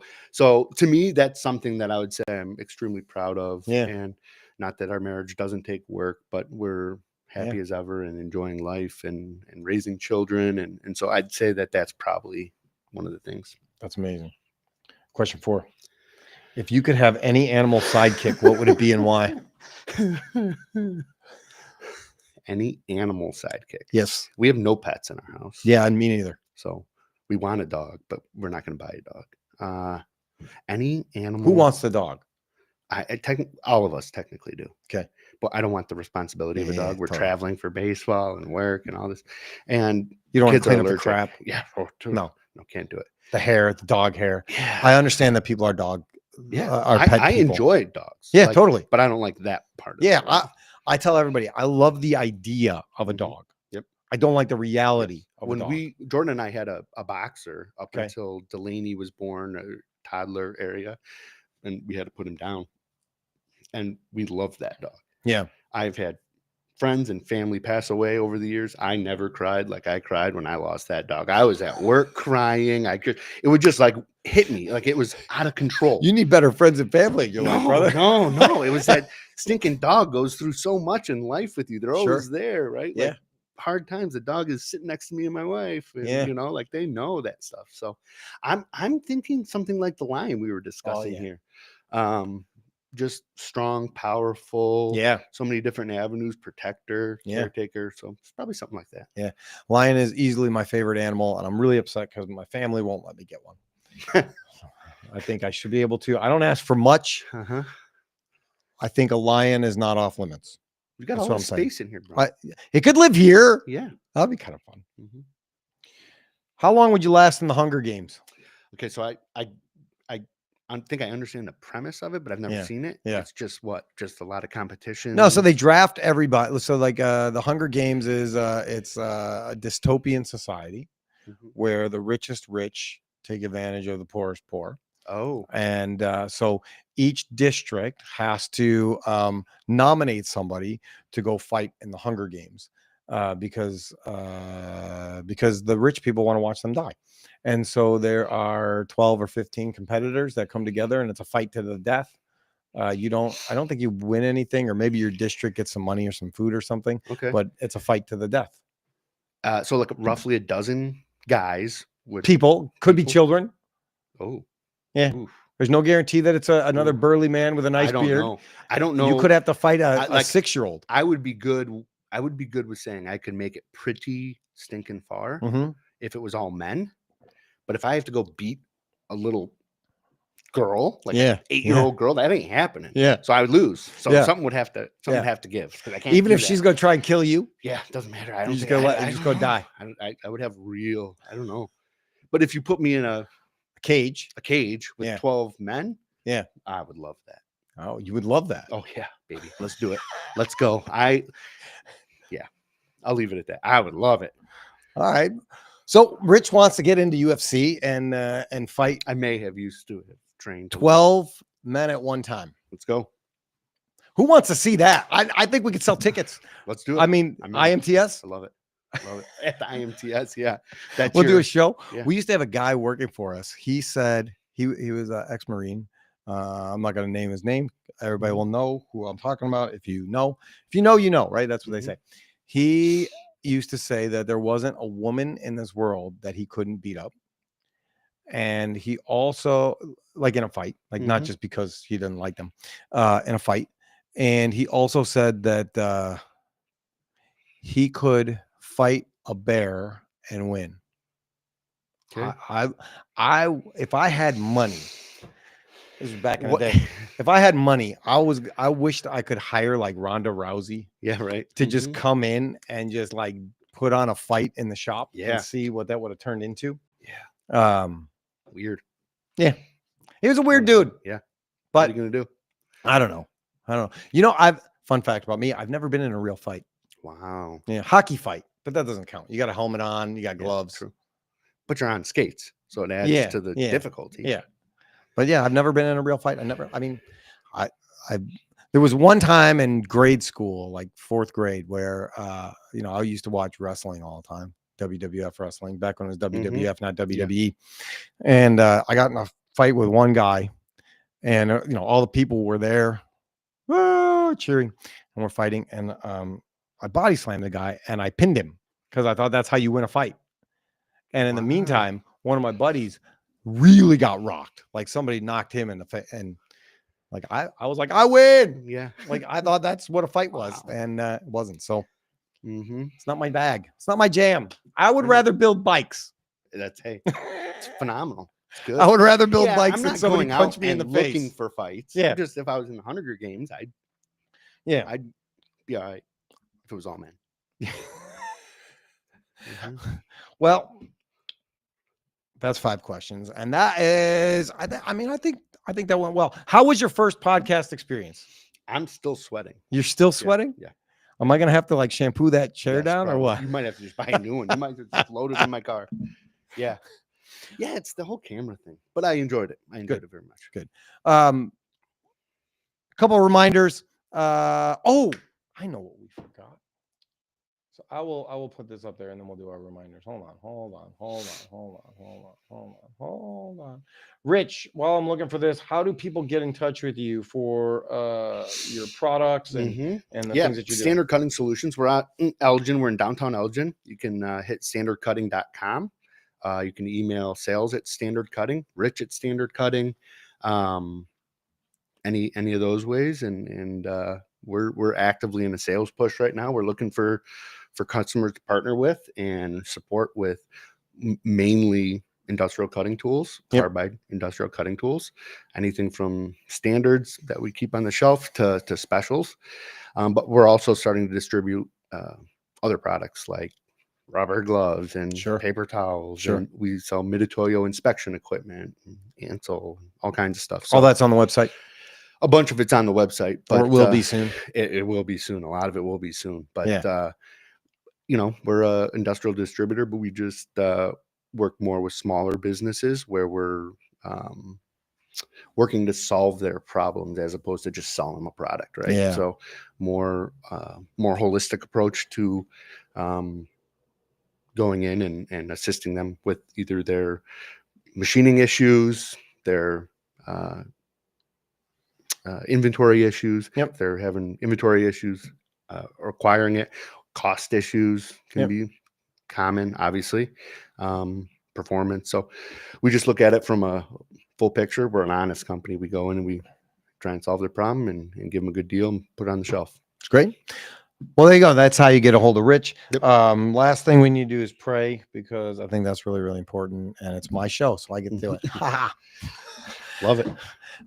to me, that's something that I would say I'm extremely proud of. Yeah. And not that our marriage doesn't take work, but we're happy as ever and enjoying life and raising children. And so I'd say that that's probably one of the things. That's amazing. Question 4. If you could have any animal sidekick, what would it be and why? Any animal sidekick. Yes. We have no pets in our house. Yeah, and me neither. So we want a dog, but we're not going to buy a dog. Any animal. Who wants the dog? All of us technically do. Okay. But I don't want the responsibility of a Yeah, dog. We're totally. traveling for baseball and work and all this. And You don't want kids to clean are up the allergic. crap. Yeah. No. Can't do it. The hair, the dog hair. Yeah. I understand that people are dog. Yeah. Are pet I people. enjoy dogs. Yeah, totally. But I don't like that part of Yeah, it. I tell everybody I love the idea of a Mhm. dog. Yep. I don't like the reality of a When dog. Jordan and I had a boxer up Okay. until Delaney was born, a toddler area, and we had to put him down. And we loved that dog. Yeah. I've had friends and family pass away over the years. I never cried like I cried when I lost that dog. I was at work crying. It would just like hit me. Like it was out of control. You need better friends and family in your life, brother. No. It was that stinking dog goes through so much in life with you. They're Sure. always there, right? Yeah. Like hard times. The dog is sitting next to me and my wife. And, Yeah. like they know that stuff. So I'm thinking something like the lion we were discussing yeah. here. Just strong, powerful. Yeah. So many different avenues, protector, Yeah. caretaker. So it's probably something like that. Yeah. Lion is easily my favorite animal, and I'm really upset because my family won't let me get one. I think I should be able to. I don't ask for much. Uh-huh. I think a lion is not off limits. We got That's all what the I'm saying. space in here, bro. It could live here. Yeah. That'd be kind of fun. Mhm. How long would you last in the Hunger Games? Okay, so I think I understand the premise of it, but I've never Yeah, seen it. yeah. It's just just a lot of competition. No, so they draft everybody. So like the Hunger Games is it's a dystopian society Mhm. where the richest rich take advantage of the poorest poor. Oh, And so each district has to nominate somebody to go fight in the Hunger Games because the rich people want to watch them die. And so there are 12 or 15 competitors that come together, and it's a fight to the death. I don't think you win anything, or maybe your district gets some money or some food or something, okay. but it's a fight to the death. So like roughly a dozen guys with People could be People? children. Oh, Yeah. oof. There's no guarantee that it's another Ooh. burly man with a nice I don't beard. know. I don't know. You could have to fight a like 6-year-old. I would be good. I would be good with saying I could make it pretty stinking far Mm-hmm. if it was all men. But if I have to go beat a little girl, like Yeah, an 8-year-old girl, that ain't happening. Yeah. So I would lose. So Yeah. something would have to Yeah. give because I can't. Even do if that. she's gonna try and kill you, Yeah, it doesn't matter. I don't just think go I, let I you just don't go know. die. I would have real. I don't know. But if you put me in a Cage. cage with Yeah. 12 men, Yeah. I would love that. Oh, you would love that. Oh yeah, baby. Let's do it. Let's go. I'll leave it at that. I would love it. All right. So Rich wants to get into UFC and fight I may have used to have trained 12 men at one time. Let's go. Who wants to see that? I think we could sell tickets. Let's do it. I mean, I'm in. IMTS. I love it. Love it. At the IMTS, yeah. We'll do a show. Yeah. We used to have a guy working for us. He said he was an ex-Marine. I'm not going to name his name. Everybody will know who I'm talking about. If you know, you know, right? That's what they say. He used to say that there wasn't a woman in this world that he couldn't beat up. And he also, like in a fight, like not just because he didn't like them, in a fight. And he also said that he could fight a bear and win. Okay. I if I had money, this was back in the day. If I had money, I wished I could hire like Ronda Rousey. Yeah, right. To just come in and just like put on a fight in the shop Yeah. and see what that would have turned into. Yeah. Weird. Yeah. He was a weird dude. Yeah. But what are you gonna do? I don't know. Fun fact about me, I've never been in a real fight. Wow. Yeah, hockey fight, but that doesn't count. You got a helmet on, you got gloves. True. But you're on skates, so it adds to the difficulty. Yeah. But yeah, I've never been in a real fight. There was one time in grade school, like 4th grade, where I used to watch wrestling all the time, WWF wrestling, back when it was WWF, not WWE. And I got in a fight with one guy, and all the people were there, cheering, and we're fighting. And I body slammed the guy, and I pinned him because I thought that's how you win a fight. And in the meantime, one of my buddies really got rocked, like somebody knocked him in the face, and like I was like, I win. Yeah. Like I thought that's what a fight was, and it wasn't. So Mm-hmm. it's not my bag. It's not my jam. I would rather build bikes. It's phenomenal. It's good. I would rather build bikes I'm than not somebody going punch out me in the and face. looking for fights. Yeah. Just if I was in the Hunger Games, I'd be all right if it was all men. Well, that's 5 questions, and that is, I think that went well. How was your first podcast experience? I'm still sweating. You're still sweating? Yeah. Am I gonna have to like shampoo that chair Yes, down probably. or what? You might have to just buy a new one. You might just load it in my car. Yeah. Yeah, it's the whole camera thing. But I enjoyed it. I enjoyed it very much. Good. A couple of reminders. I know what we forgot. So I will put this up there and then we'll do our reminders. Hold on. Rich, while I'm looking for this, how do people get in touch with you for your products and the things that you do? Standard Cutting Solutions. We're out in Elgin. We're in downtown Elgin. You can hit standardcutting.com. You can email sales at Standard Cutting, Rich at Standard Cutting, any of those ways. And we're actively in a sales push right now. We're looking for customers to partner with and support with mainly industrial cutting tools, carbide industrial cutting tools, anything from standards that we keep on the shelf to specials. But we're also starting to distribute other products like rubber gloves and Sure. paper towels. Sure. And we sell Miditoyo inspection equipment, Ansel, all kinds of stuff. All that's on the website. A bunch of it's on the website, but Or it will be soon. It will be soon. A lot of it will be soon. But Yeah. we're a industrial distributor, but we just work more with smaller businesses where we're working to solve their problems as opposed to just selling them a product, right? Yeah. So more holistic approach to going in and assisting them with either their machining issues, their inventory issues. Yep. If they're having inventory issues, acquiring it, cost issues can be common, obviously, performance. So we just look at it from a full picture. We're an honest company. We go in and we try and solve their problem and give them a good deal and put it on the shelf. It's great. Well, there you go. That's how you get a hold of Rich. Yep. Last thing we need to do is pray, because I think that's really, really important. And it's my show, so I get to do it. Love it.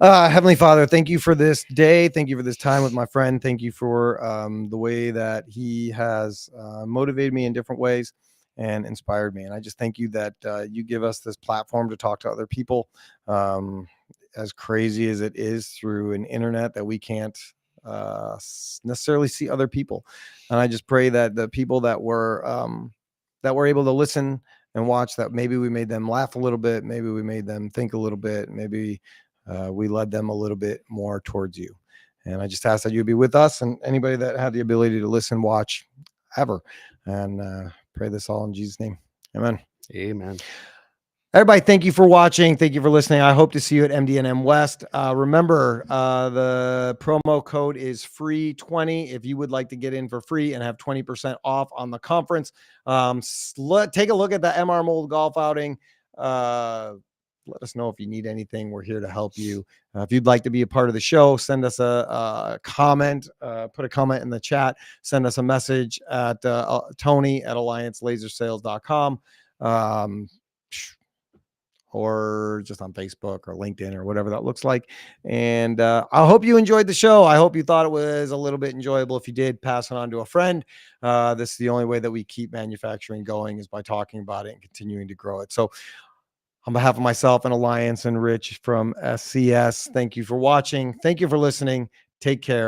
Heavenly Father, thank you for this day. Thank you for this time with my friend. Thank you for the way that he has motivated me in different ways and inspired me. And I just thank you that you give us this platform to talk to other people, as crazy as it is through an internet that we can't necessarily see other people. And I just pray that the people that were able to listen and watch, that maybe we made them laugh a little bit, maybe we made them think a little bit, maybe we led them a little bit more towards you. And I just ask that you be with us and anybody that had the ability to listen, watch, ever. And pray this all in Jesus' name. Amen. Amen. Everybody, thank you for watching. Thank you for listening. I hope to see you at MDNM West. Remember, the promo code is free20 if you would like to get in for free and have 20% off on the conference. Take a look at the MR Mold golf outing. Let us know if you need anything. We're here to help you. If you'd like to be a part of the show, send us a comment, put a comment in the chat, send us a message at Tony@AllianceLaserSales.com. Or just on Facebook or LinkedIn or whatever that looks like. And I hope you enjoyed the show. I hope you thought it was a little bit enjoyable. If you did, pass it on to a friend. This is the only way that we keep manufacturing going, is by talking about it and continuing to grow it. So on behalf of myself and Alliance and Rich from SCS, thank you for watching. Thank you for listening. Take care.